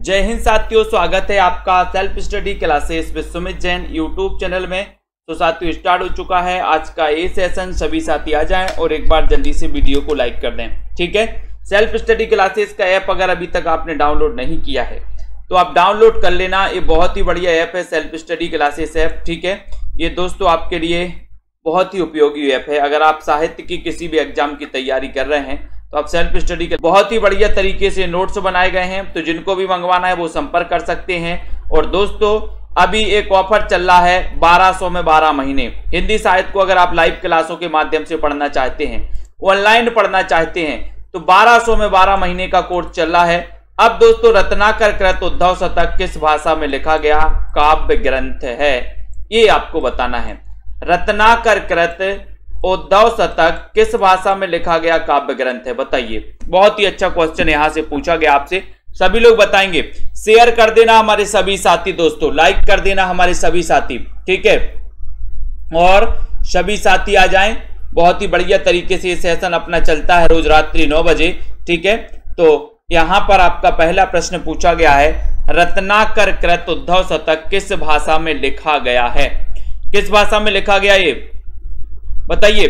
जय हिंद साथियों, स्वागत है आपका self study classes with Sumit Jain YouTube channel में। तो साथियों स्टार्ट हो चुका है आज का ये सेशन। सभी साथी आ जाएं और एक बार जल्दी से वीडियो को लाइक कर दें, ठीक है। सेल्फ स्टडी क्लासेस का ऐप अगर अभी तक आपने डाउनलोड नहीं किया है तो आप डाउनलोड कर लेना। ये बहुत ही बढ़िया ऐप है सेल्फ स्टडी क्लासेस ऐप, ठीक है। ये दोस्तों आपके लिए बहुत ही उपयोगी ऐप है। अगर आप साहित्य की किसी भी एग्जाम की तैयारी कर रहे हैं तो आप सेल्फ स्टडी के बहुत ही बढ़िया तरीके से नोट्स बनाए गए हैं, तो जिनको भी मंगवाना है वो संपर्क कर सकते हैं। और दोस्तों अभी एक ऑफर चल रहा है 1200 में 12 महीने। हिंदी साहित्य को अगर आप लाइव क्लासों के माध्यम से पढ़ना चाहते हैं, ऑनलाइन पढ़ना चाहते हैं, तो 1200 में 12 महीने का कोर्स चल रहा है। अब दोस्तों रत्नाकर कृत उद्धव शतक किस भाषा में लिखा गया काव्य ग्रंथ है, ये आपको बताना है। रत्नाकर कृत उद्धव शतक किस भाषा में लिखा गया काव्य ग्रंथ है, बताइए। बहुत ही अच्छा क्वेश्चन यहां से पूछा गया आपसे, सभी लोग बताएंगे। शेयर कर देना हमारे सभी साथी दोस्तों, लाइक कर देना हमारे सभी साथी, ठीक है। और सभी साथी आ जाएं। बहुत ही बढ़िया तरीके से ये सेशन अपना चलता है रोज रात्रि 9 बजे, ठीक है। तो यहां पर आपका पहला प्रश्न पूछा गया है, रत्नाकर कृत उद्धव शतक किस भाषा में लिखा गया है, किस भाषा में लिखा गया ये बताइए।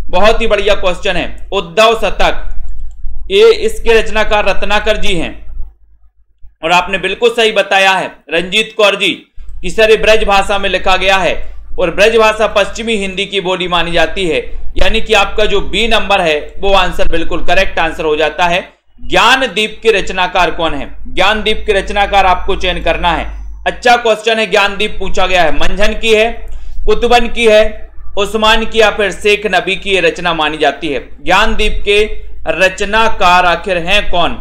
बहुत ही बढ़िया क्वेश्चन है। उद्धव शतक ये इसके रचनाकार रत्नाकर जी हैं और आपने बिल्कुल सही बताया है रंजीत कौर जी कि सर ब्रज भाषा में लिखा गया है और ब्रज भाषा पश्चिमी हिंदी की बोली मानी जाती है, यानी कि आपका जो बी नंबर है वो आंसर बिल्कुल करेक्ट आंसर हो जाता है। ज्ञानदीप के रचनाकार कौन है, ज्ञानदीप के रचनाकार आपको चयन करना है। अच्छा क्वेश्चन है, ज्ञानदीप पूछा गया है। मंझन की है, कुतुबन की है, उस्मान की या फिर शेख नबी की रचना मानी जाती है। ज्ञानदीप के रचनाकार आखिर हैं कौन,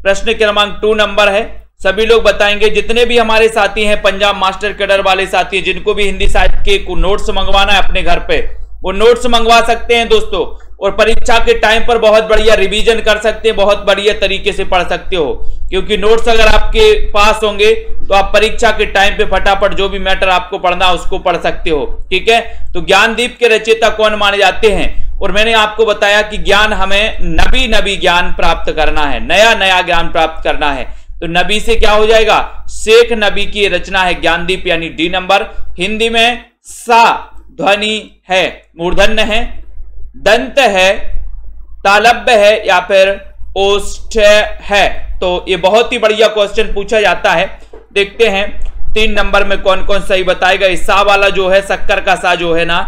प्रश्न क्रमांक 2 नंबर है। सभी लोग बताएंगे। जितने भी हमारे साथी हैं पंजाब मास्टर कैडर वाले साथी, जिनको भी हिंदी साहित्य के नोट्स मंगवाना है अपने घर पे, वो नोट्स मंगवा सकते हैं दोस्तों। और परीक्षा के टाइम पर बहुत बढ़िया रिवीजन कर सकते हैं, बहुत बढ़िया तरीके से पढ़ सकते हो, क्योंकि नोट्स अगर आपके पास होंगे तो आप परीक्षा के टाइम पे फटाफट जो भी मैटर आपको पढ़ना है उसको पढ़ सकते हो, ठीक है। तो ज्ञानदीप के रचयिता कौन माने जाते हैं, और मैंने आपको बताया कि ज्ञान हमें नबी ज्ञान प्राप्त करना है, नया ज्ञान प्राप्त करना है। तो नबी से क्या हो जाएगा, शेख नबी की रचना है ज्ञानदीप, यानी डी नंबर। हिंदी में सा ध्वनि है, मूर्धन्य है, दंत है, तालब्य है या फिर ओष्ठ है। तो ये बहुत ही बढ़िया क्वेश्चन पूछा जाता है। देखते हैं 3 नंबर में कौन कौन सही बताएगा। इस सा वाला जो है, शक्कर का सा जो है ना,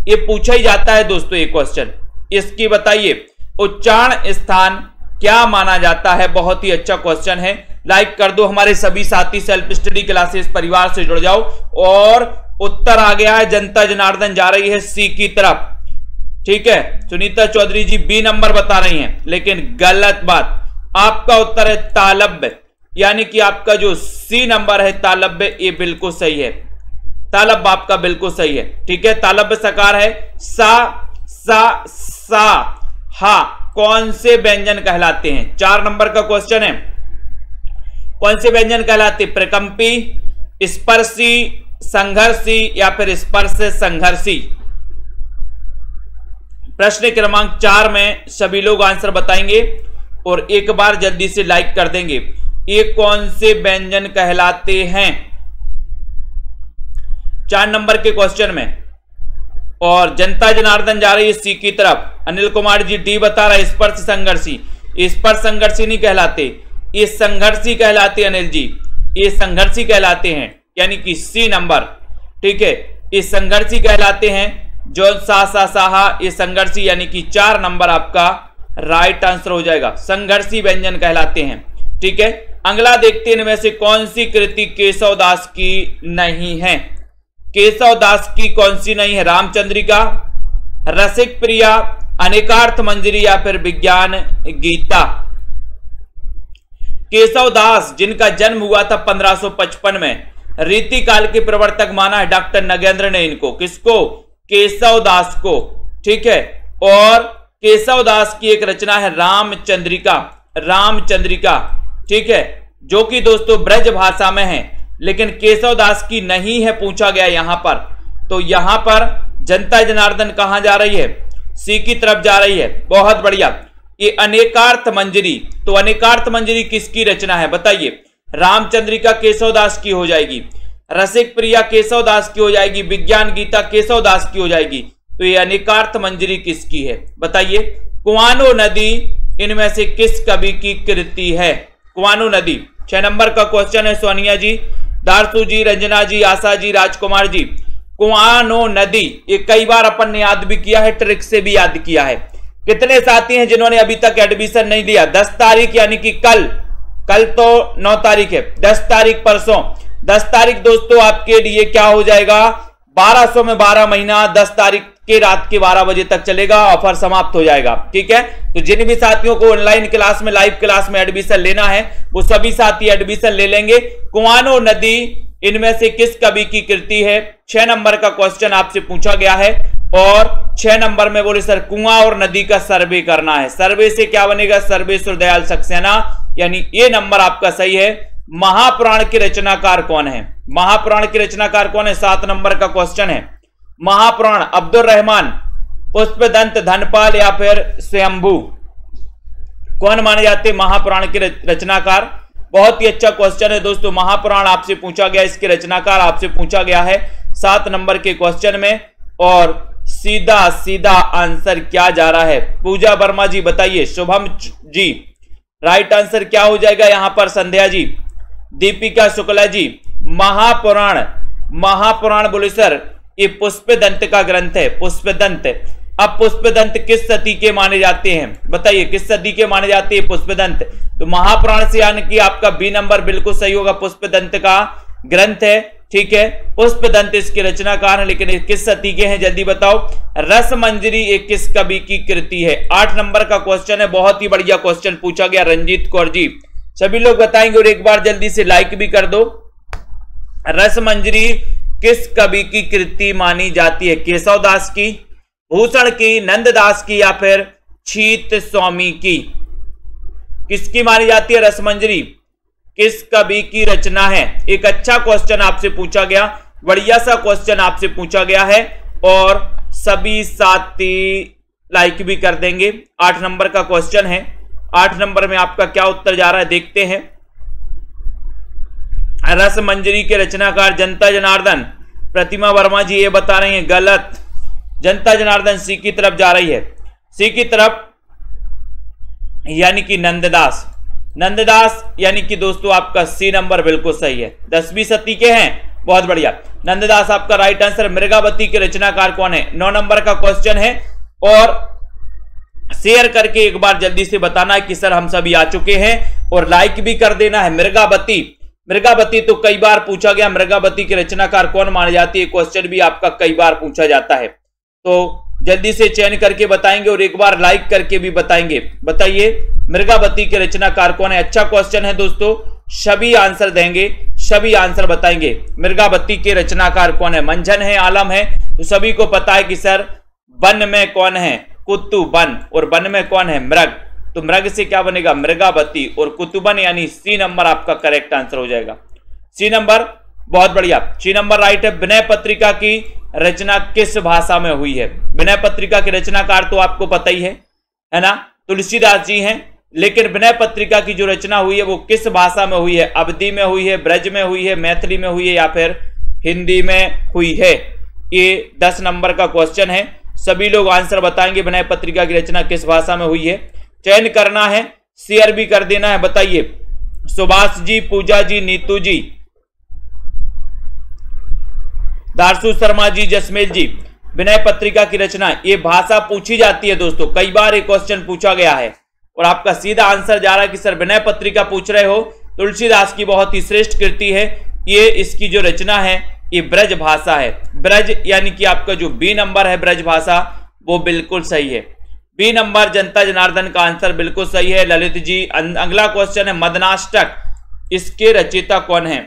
ये पूछा ही जाता है दोस्तों ये क्वेश्चन। इसकी बताइए उच्चारण स्थान क्या माना जाता है। बहुत ही अच्छा क्वेश्चन है। लाइक कर दो हमारे सभी साथी, सेल्फ स्टडी क्लासेस परिवार से जुड़ जाओ। और उत्तर आ गया है, जनता जनार्दन जा रही है सी की तरफ, ठीक है। सुनीता चौधरी जी बी नंबर बता रही हैं, लेकिन गलत बात। आपका उत्तर है तालब्य, यानी कि आपका जो सी नंबर है तालब्य, ये बिल्कुल सही है। तालब्य आपका बिल्कुल सही है, ठीक है। तालब्य सकार है। सा सा सा हा कौन से व्यंजन कहलाते हैं, 4 नंबर का क्वेश्चन है। कौन से व्यंजन कहलाते, प्रकंपी, स्पर्शी, संघर्षी या फिर स्पर्श संघर्षी। प्रश्न क्रमांक 4 में सभी लोग आंसर बताएंगे और एक बार जल्दी से लाइक कर देंगे। ये कौन से व्यंजन कहलाते हैं 4 नंबर के क्वेश्चन में। और जनता जनार्दन जा रही है सी की तरफ। अनिल कुमार जी डी बता रहा है स्पर्श संघर्षी। स्पर्श संघर्षी नहीं कहलाते, ये संघर्षी कहलाते। अनिल जी ये संघर्षी कहलाते हैं, यानी कि सी नंबर, ठीक है। ये संघर्षी कहलाते हैं। जो साहा ये संघर्षी, यानी कि 4 नंबर आपका राइट आंसर हो जाएगा। संघर्षी व्यंजन कहलाते हैं, ठीक है। अगला देखते हैं इनमें से कौन सी कृति केशवदास की नहीं है। केशवदास की कौन सी नहीं है, रामचंद्रिका, रसिक प्रिया, अनेकार्थ मंजरी या फिर विज्ञान गीता। केशवदास जिनका जन्म हुआ था 1555 में, रीतिकाल के प्रवर्तक माना है डॉक्टर नगेंद्र ने इनको, किसको, केशवदास को, ठीक है। और केशवदास की एक रचना है रामचंद्रिका, रामचंद्रिका, ठीक है, जो कि दोस्तों ब्रज भाषा में है, लेकिन केशवदास की नहीं है पूछा गया यहां पर। तो यहां पर जनता जनार्दन कहां जा रही है, सी की तरफ जा रही है। बहुत बढ़िया। ये अनेकार्थ मंजरी, तो अनेकार्थ मंजरी किसकी रचना है बताइए। रामचंद्रिका केशवदास की हो जाएगी, रसिक प्रिया केशवदास की हो जाएगी, विज्ञान गीता केशवदास की हो जाएगी। तो ये अनेकार्थ मंजरी किसकी है बताइए? कुआनो नदी इनमें से किस कवि की कृति है? कुआनो नदी। 6 नंबर का क्वेश्चन है सोनिया जी, दारसू जी, रंजना जी, आशा जी, राजकुमार जी। कुआनो नदी ये कई बार अपन ने याद भी किया है, ट्रिक से भी याद किया है। कितने साथी हैं जिन्होंने अभी तक एडमिशन नहीं दिया? 10 तारीख यानी कि कल तो 9 तारीख है, 10 तारीख परसों, 10 तारीख दोस्तों आपके लिए क्या हो जाएगा? 1200 में 12 महीना 10 तारीख के रात के 12 बजे तक चलेगा, ऑफर समाप्त हो जाएगा। ठीक है, तो जिन भी साथियों को ऑनलाइन क्लास में, लाइव क्लास में एडमिशन लेना है वो सभी साथी एडमिशन ले लेंगे। कुआनो नदी इनमें से किस कवि की कृति है? 6 नंबर का क्वेश्चन आपसे पूछा गया है। और 6 नंबर में बोले सर कुआं और नदी का सर्वे करना है। सर्वे से क्या बनेगा? सर्वेश्वर दयाल सक्सेना, यानी ये नंबर आपका सही है। महापुराण के रचनाकार कौन है? महापुराण के रचनाकार कौन है? 7 नंबर का क्वेश्चन है। महापुराण अब्दुल रहमान, पुष्पदंत, धनपाल या फिर स्वयंभू, कौन माने जाते हैं महापुराण के रचनाकार? बहुत ही अच्छा क्वेश्चन है दोस्तों। महापुराण आपसे पूछा गया, इसके रचनाकार आपसे पूछा गया है 7 नंबर के क्वेश्चन में। और सीधा सीधा आंसर क्या जा रहा है? पूजा वर्मा जी बताइए, शुभम जी राइट आंसर क्या हो जाएगा यहां पर? संध्या जी, दीपिका शुक्ला जी, महापुराण। महापुराण बोले सर ये पुष्पदंत का ग्रंथ है, पुष्पदंत। अब पुष्पदंत किस सदी के माने जाते हैं बताइए? किस सदी के माने जाते हैं पुष्पदंत? तो महापुराण से यानी कि आपका बी नंबर बिल्कुल सही होगा, पुष्पदंत का ग्रंथ है। ठीक है, पुष्पदंत इसके रचनाकार है, लेकिन किस सदी के हैं जल्दी बताओ? रसमंजरी एक किस कवि की कृति है? 8 नंबर का क्वेश्चन है, बहुत ही बढ़िया क्वेश्चन पूछा गया रंजीत कौर जी। सभी लोग बताएंगे और एक बार जल्दी से लाइक भी कर दो। रसमंजरी किस कवि की कृति मानी जाती है? केशवदास की, भूषण की, नंददास की या फिर छीत स्वामी की? किसकी मानी जाती है रसमंजरी? किस कवि की रचना है? एक अच्छा क्वेश्चन आपसे पूछा गया, बढ़िया सा क्वेश्चन आपसे पूछा गया है और सभी साथी लाइक भी कर देंगे। 8 नंबर का क्वेश्चन है। 8 नंबर में आपका क्या उत्तर जा रहा है देखते हैं। रसमंजरी के रचनाकार जनता जनार्दन। प्रतिमा वर्मा जी ये बता रही हैं गलत, जनता जनार्दन सी की तरफ जा रही है, सी की तरफ, यानी कि नंददास। नंददास यानी कि दोस्तों आपका सी नंबर बिल्कुल सही है, 10वीं सदी के हैं, बहुत बढ़िया। नंददास आपका राइट आंसर। मृगावती के रचनाकार कौन है? 9 नंबर का क्वेश्चन है और शेयर करके एक बार जल्दी से बताना है कि सर हम सभी आ चुके हैं और लाइक भी कर देना है। मृगावती, मृगावती तो कई बार पूछा गया, मृगावती के रचनाकार कौन माने जाती है? क्वेश्चन भी आपका कई बार पूछा जाता है, तो जल्दी से चयन करके बताएंगे और एक बार लाइक करके भी बताएंगे। बताइए मृगावती के रचनाकार कौन है? अच्छा क्वेश्चन है दोस्तों, सभी आंसर देंगे, सभी आंसर बताएंगे। मृगावती के रचनाकार कौन है? मंझन है, आलम है, तो सभी को पता है कि सर वन में कौन है? कुतुबन। और वन में कौन है? मृग। तो मृग से क्या बनेगा? मृगावती। और कुतुबन यानी सी नंबर आपका करेक्ट आंसर हो जाएगा, सी नंबर। बहुत बढ़िया, सी नंबर राइट है। विनय पत्रिका की रचना किस भाषा में हुई है? विनय पत्रिका के रचनाकार तो आपको पता ही है ना, तुलसीदास जी हैं, लेकिन विनय पत्रिका की जो रचना हुई है वो किस भाषा में हुई है? अवधी में हुई है, ब्रज में हुई है, मैथिली में हुई है या फिर हिंदी में हुई है? ये 10 नंबर का क्वेश्चन है, सभी लोग आंसर बताएंगे। विनय पत्रिका की रचना किस भाषा में हुई है? चयन करना है, शेयर भी कर देना है। बताइए सुभाष जी, पूजा जी, नीतू जी, दारसू शर्मा जी, जसमेल जी। विनय पत्रिका की रचना, ये भाषा पूछी जाती है दोस्तों, कई बार एक क्वेश्चन पूछा गया है और आपका सीधा आंसर जा रहा है कि सर विनय पत्रिका पूछ रहे हो, तुलसीदास की बहुत ही श्रेष्ठ कृति है ये। इसकी जो रचना है ये ब्रज भाषा है, ब्रज यानी कि आपका जो बी नंबर है ब्रज भाषा, वो बिल्कुल सही है, बी नंबर। जनता जनार्दन का आंसर बिल्कुल सही है। ललित जी, अगला क्वेश्चन है मदनाष्टक, इसके रचयिता कौन है?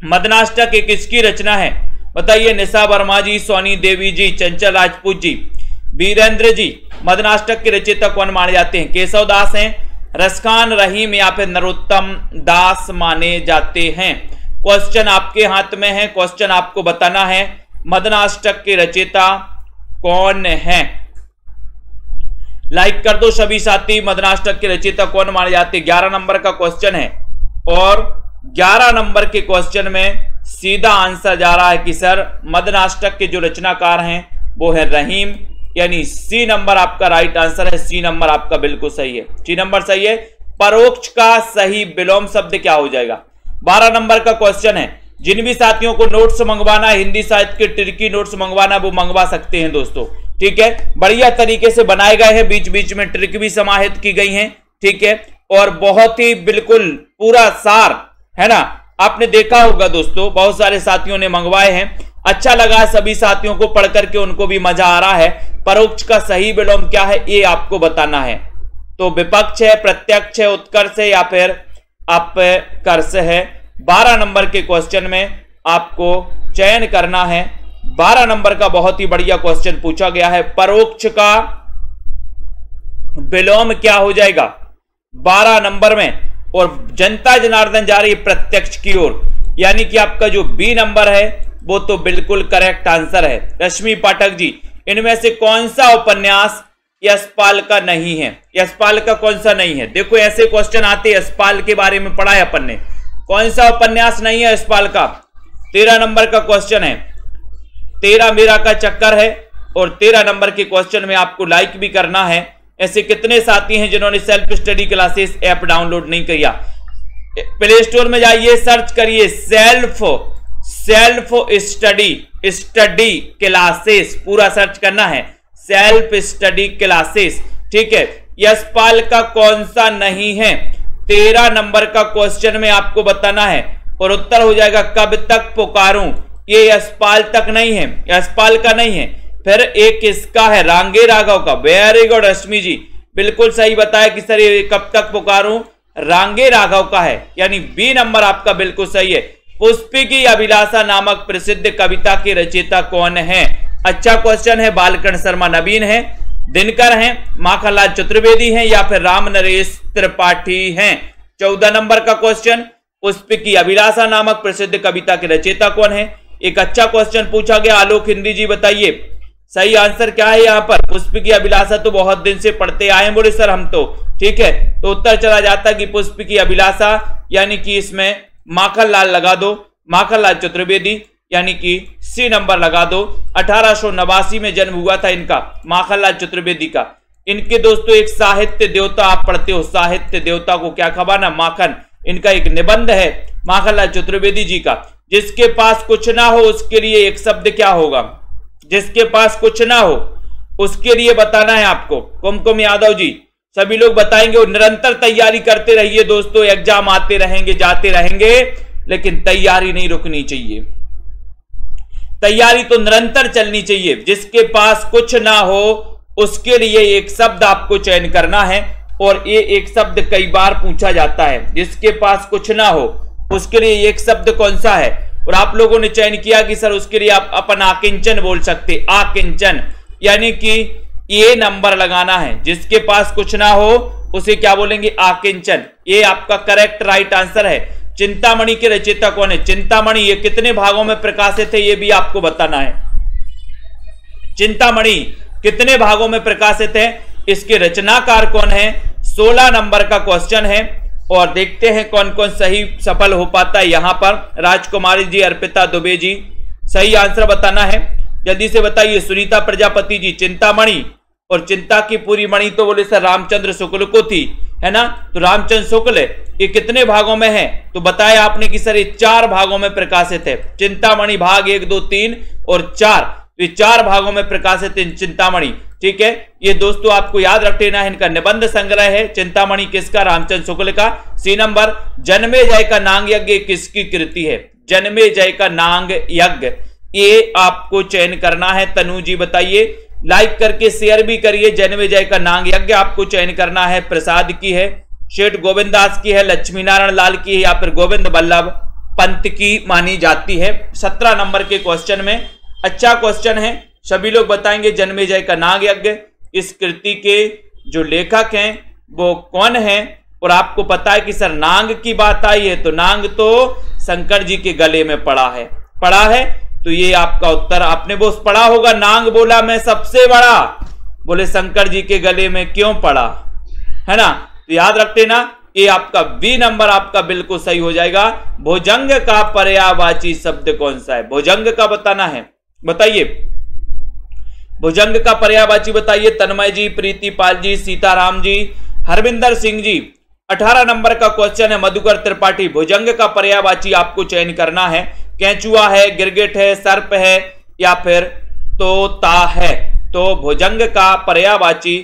मदनाष्टक एक किसकी रचना है? बताइए निशा वर्मा जी, सोनी देवी जी, चंचल राजपूत जी, वीरेंद्र जी। मदनाष्टक के रचयिता कौन माने जाते हैं? केशव दास हैं, रसखान रहीम या फिर नरोत्तम दास माने जाते हैं? क्वेश्चन आपके हाथ में है, क्वेश्चन आपको बताना है मदनाष्टक के रचयिता कौन है। लाइक कर दो सभी साथी। मदनाष्टक के रचयिता कौन माने जाते हैं? 11 नंबर का क्वेश्चन है, और 11 नंबर के क्वेश्चन में सीधा आंसर जा रहा है कि सर मदनाष्टक के जो रचनाकार हैं वो है रहीम, यानी सी नंबर आपका राइट आंसर है। सी नंबर आपका बिल्कुल सही है, सी नंबर सही है। परोक्ष का सही विलोम शब्द क्या हो जाएगा? 12 नंबर का क्वेश्चन है। जिन भी साथियों को नोट्स मंगवाना है, हिंदी साहित्य के ट्रिकी नोट्स मंगवाना, वो मंगवा सकते हैं दोस्तों, ठीक है। बढ़िया तरीके से बनाए गए हैं, बीच बीच में ट्रिक भी समाहित की गई हैं, ठीक है। और बहुत ही बिल्कुल पूरा सार है ना, आपने देखा होगा दोस्तों, बहुत सारे साथियों ने मंगवाए हैं, अच्छा लगा सभी साथियों को पढ़ करके, उनको भी मजा आ रहा है। परोक्ष का सही विलोम क्या है ये आपको बताना है। तो विपक्ष है, प्रत्यक्ष है, उत्कर्ष है या फिर अपकर्ष है। 12 नंबर के क्वेश्चन में आपको चयन करना है। 12 नंबर का बहुत ही बढ़िया क्वेश्चन पूछा गया है, परोक्ष का विलोम क्या हो जाएगा 12 नंबर में। और जनता जनार्दन जा रही है प्रत्यक्ष की ओर, यानी कि आपका जो बी नंबर है वो तो बिल्कुल करेक्ट आंसर है। रश्मि पाठक जी, इनमें से कौन सा उपन्यास यशपाल का नहीं है? यशपाल का कौन सा नहीं है? देखो ऐसे क्वेश्चन आते हैं, यशपाल के बारे में पढ़ा है अपन ने, कौन सा उपन्यास नहीं है यशपाल का? 13 नंबर का क्वेश्चन है, 13 मेरा का चक्कर है। और 13 नंबर के क्वेश्चन में आपको लाइक भी करना है। ऐसे कितने साथी हैं जिन्होंने self study classes app download नहीं किया? प्ले स्टोर में जाइए, सर्च करिए सेल्फ स्टडी क्लासेस, पूरा सर्च करना है, सेल्फ स्टडी क्लासेस, ठीक है। यशपाल का कौन सा नहीं है? 13 नंबर का क्वेश्चन में आपको बताना है और उत्तर हो जाएगा कब तक पुकारूं। ये यशपाल तक नहीं है, यशपाल का नहीं है। फिर एक इसका है रांगे राघव का। वेरी गुड रश्मि जी, बिल्कुल सही बताया कि सर ये कब तक पुकारूं रांगे राघव का है, यानी बी नंबर आपका बिल्कुल सही है। पुष्पी की अभिलाषा नामक प्रसिद्ध कविता के रचयिता कौन है? अच्छा क्वेश्चन है। बालकृष्ण शर्मा नवीन है, दिनकर हैं, माखनलाल चतुर्वेदी हैं या फिर राम नरेश त्रिपाठी हैं। 14 नंबर का क्वेश्चन, पुष्पी की अभिलाषा नामक प्रसिद्ध कविता के रचयिता कौन है? एक अच्छा क्वेश्चन पूछा गया। आलोक हिंदी जी बताइए सही आंसर क्या है यहाँ पर? पुष्पी की अभिलाषा तो बहुत दिन से पढ़ते आए हैं बोले सर हम तो, ठीक है। तो उत्तर चला जाता कि पुष्पी की अभिलाषा, यानी कि इसमें माखनलाल लगा दो, माखनलाल चतुर्वेदी, यानी कि सी नंबर लगा दो। 1889 में जन्म हुआ था इनका, माखनलाल चतुर्वेदी का। इनके दोस्तों एक साहित्य देवता आप पढ़ते हो, साहित्य देवता को क्या खबाना? माखन। इनका एक निबंध है माखनलाल चतुर्वेदी जी का, जिसके पास कुछ ना हो उसके लिए एक शब्द क्या होगा? जिसके पास कुछ ना हो उसके लिए बताना है आपको। कुमकुम यादव जी, सभी लोग बताएंगे। और निरंतर तैयारी करते रहिए दोस्तों, एग्जाम आते रहेंगे जाते रहेंगे, लेकिन तैयारी नहीं रुकनी चाहिए, तैयारी तो निरंतर चलनी चाहिए। जिसके पास कुछ ना हो उसके लिए एक शब्द आपको चयन करना है, और ये एक शब्द कई बार पूछा जाता है। जिसके पास कुछ ना हो उसके लिए एक शब्द कौन सा है? और आप लोगों ने चयन किया कि सर उसके लिए आप अपन आकिंचन बोल सकते, आकिंचन, यानी कि ये नंबर लगाना है। जिसके पास कुछ ना हो उसे क्या बोलेंगे? आकिंचन। ये आपका करेक्ट राइट आंसर है। चिंतामणि के रचयिता कौन है? चिंतामणि ये कितने भागों में प्रकाशित है ये भी आपको बताना है। चिंतामणि कितने भागों में प्रकाशित है, इसके रचनाकार कौन है? 16 नंबर का क्वेश्चन है। और देखते हैं कौन कौन सही सफल हो पाता है। यहां पर राजकुमारी जी, अर्पिता दुबे जी, सही आंसर बताना है, जल्दी से बताइए। सुनीता प्रजापति जी, चिंतामणि, और चिंता की पूरी मणि तो बोले सर रामचंद्र शुक्ल को थी, है ना? तो रामचंद्र शुक्ल ये कितने भागों में है? तो बताया आपने कि सर ये 4 भागों में प्रकाशित है। चिंतामणि भाग 1, 2, 3 और 4, ये 4 भागों में प्रकाशित है चिंतामणि, ठीक है। ये दोस्तों आपको याद रख लेना है। इनका निबंध संग्रह है चिंतामणि, किसका? रामचंद्र शुक्ल का। सी नंबर, जन्मेजय का नांग यज्ञ किसकी कृति है? जन्मेजय का नांग यज्ञ, ये आपको चयन करना है। तनु जी बताइए, लाइक करके शेयर भी करिए। जन्मेजय का नांग यज्ञ आपको चयन करना है। प्रसाद की है, शेठ गोविंद दास की है, लक्ष्मी नारायण लाल की है या फिर गोविंद बल्लभ पंत की मानी जाती है। 17 नंबर के क्वेश्चन में अच्छा क्वेश्चन है, सभी लोग बताएंगे जन्मेजय का नाग यज्ञ, इस कृति के जो लेखक हैं वो कौन है? और आपको पता है कि सर नांग की बात आई है तो नांग तो शंकर जी के गले में पड़ा है, तो ये आपका उत्तर। आपने वो पढ़ा होगा, नांग बोला मैं सबसे बड़ा, बोले शंकर जी के गले में क्यों पड़ा, है ना? तो याद रख लेना, ये आपका बी नंबर आपका बिल्कुल सही हो जाएगा। भुजंग का पर्यायवाची शब्द कौन सा है? भुजंग का बताना है, बताइए। भुजंग का पर्यायवाची बताइए। तन्मय जी, प्रीति पाल जी, सीताराम जी, हरविंदर सिंह जी। 18 नंबर का क्वेश्चन है मधुकर त्रिपाठी। भुजंग का पर्यायवाची आपको चयन करना है। केंचुआ है, गिरगिट है, सर्प है या फिर तोता है। तो भुजंग का पर्यायवाची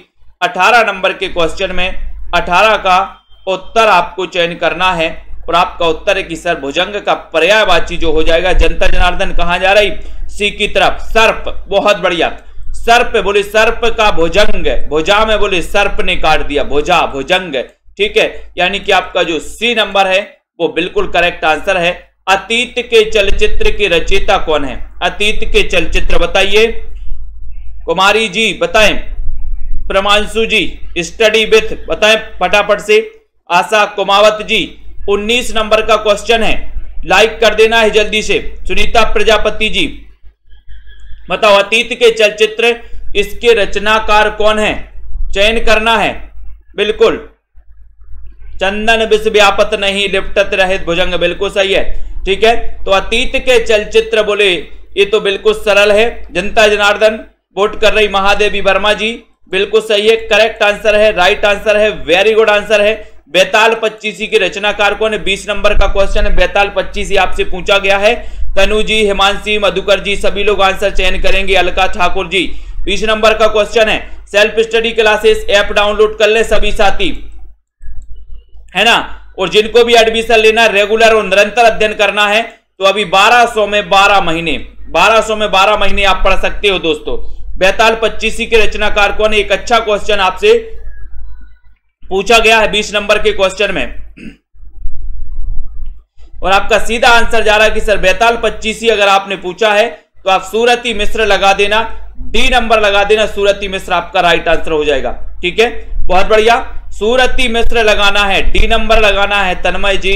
18 नंबर के क्वेश्चन में 18 का उत्तर आपको चयन करना है और आपका उत्तर है कि सर भुजंग का पर्यायवाची जो हो जाएगा, जनता जनार्दन कहां जा रही? सी की तरफ। सर्प, बहुत बढ़िया। सर्प बोले, सर्प का भुजंग, भुजा में बोले सर्प ने काट दिया, भुजा, भुजंग, ठीक है। यानी कि आपका जो सी नंबर है वो बिल्कुल करेक्ट आंसर है। अतीत के चलचित्र के रचयिता कौन है? अतीत के चलचित्र बताइए। कुमारी जी बताएं, प्रमांशु जी स्टडी विथ बताएं फटाफट से। आशा कुमावत जी 19 नंबर का क्वेश्चन है, लाइक कर देना है जल्दी से। सुनीता प्रजापति जी बताओ, अतीत के चलचित्र इसके रचनाकार कौन है? चयन करना है बिल्कुल। चंदन विष व्यापत नहीं लिपटत रहित भुजंग, बिल्कुल सही है, ठीक है। तो अतीत के चलचित्र बोले, ये तो बिल्कुल सरल है। जनता जनार्दन वोट कर रही महादेवी वर्मा जी, बिल्कुल सही है, करेक्ट आंसर है, राइट आंसर है, वेरी गुड आंसर है। बेताल 25 के रचनाकार कौन है? 20 नंबर का क्वेश्चन है, बेताल 25 आपसे पूछा गया है। तनु जी, हिमांशी, मधुकर जी सभी लोग आंसर चयन करेंगे। अलका ठाकुर जी 20 नंबर का क्वेश्चन है। Self study classes app download कर ले सभी साथी, है ना। और जिनको भी एडमिशन लेना रेगुलर और निरंतर अध्ययन करना है तो अभी 1200 में 12 महीने आप पढ़ सकते हो दोस्तों। बेताल 25 के रचनाकार कौन है? एक अच्छा क्वेश्चन आपसे पूछा गया है 20 नंबर के क्वेश्चन में और आपका सीधा आंसर जा रहा है कि सर बेताल 25 अगर आपने पूछा है तो आप सूरती मिश्र लगा देना, डी नंबर लगा देना। सूरती मिश्र आपका राइट आंसर हो जाएगा, ठीक है, बहुत बढ़िया। सूरती मिश्र लगाना है, डी नंबर लगाना है। तन्मय जी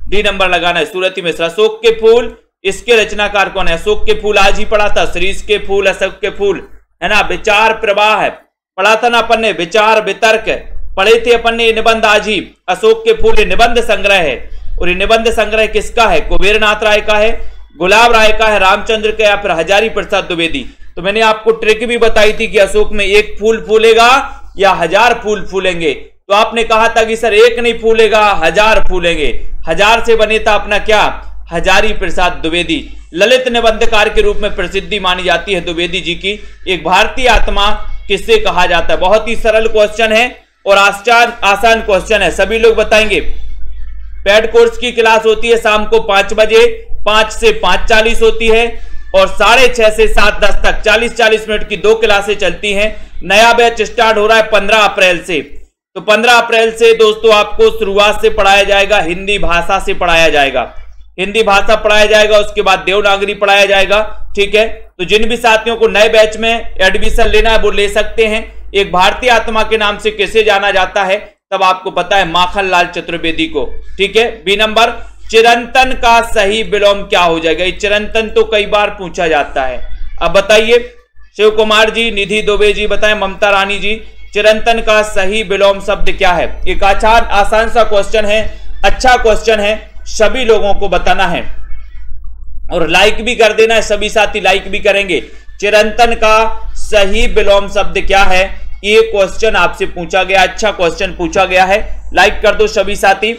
डी नंबर लगाना है, सूरती मिश्र। अशोक के फूल इसके रचनाकार कौन है? अशोक के फूल आज ही पढ़ा था, शीरीष के फूल, अशोक के फूल, है ना। विचार प्रवाह है, पढ़ा था ना अपन ने। विचार वितर्क पढ़े थे अपन ने, निबंध आज ही। अशोक के फूल निबंध संग्रह है और ये निबंध संग्रह किसका है? कुबेरनाथ राय का है, गुलाब राय का है, रामचंद्र का या फिर हजारी प्रसाद द्विवेदी। तो मैंने आपको ट्रिक भी बताई थी कि अशोक में एक फूल फूलेगा या 1000 फूल फूलेंगे। तो आपने कहा था कि सर एक नहीं फूलेगा 1000 फूलेंगे। 1000 से बने था अपना क्या? हजारी प्रसाद द्विवेदी। ललित निबंधकार के रूप में प्रसिद्धि मानी जाती है द्विवेदी जी की। एक भारतीय आत्मा किससे कहा जाता है? बहुत ही सरल क्वेश्चन है और आसान क्वेश्चन है, सभी लोग बताएंगे। पेड कोर्स की क्लास होती है शाम को 5 बजे, 5 से 5:40 होती है और 6:30 से 7:10 तक 40-40 मिनट की 2 क्लासें चलती हैं। नया बैच स्टार्ट हो रहा है 15 अप्रैल से। तो 15 अप्रैल से दोस्तों आपको शुरुआत से पढ़ाया जाएगा, हिंदी भाषा से पढ़ाया जाएगा, हिंदी भाषा पढ़ाया जाएगा, उसके बाद देवनागरी पढ़ाया जाएगा, ठीक है। तो जिन भी साथियों को नए बैच में एडमिशन लेना है वो ले सकते हैं। एक भारतीय आत्मा के नाम से कैसे जाना जाता है तब आपको पता है, माखनलाल चतुर्वेदी को, ठीक है। बी नंबर, चिरंतन का सही विलोम क्या हो जाएगा? ये चिरंतन तो कई बार पूछा जाता है, अब बताइए। शिव कुमार जी, निधि दुबे जी बताएं, ममता रानी जी, चिरंतन का सही विलोम शब्द क्या है? एक आसान सा क्वेश्चन है, अच्छा क्वेश्चन है, सभी लोगों को बताना है और लाइक भी कर देना है, सभी साथी लाइक भी करेंगे। चिरंतन का सही विलोम शब्द क्या है? ये क्वेश्चन आपसे पूछा गया, अच्छा क्वेश्चन पूछा गया है, लाइक कर दो सभी साथी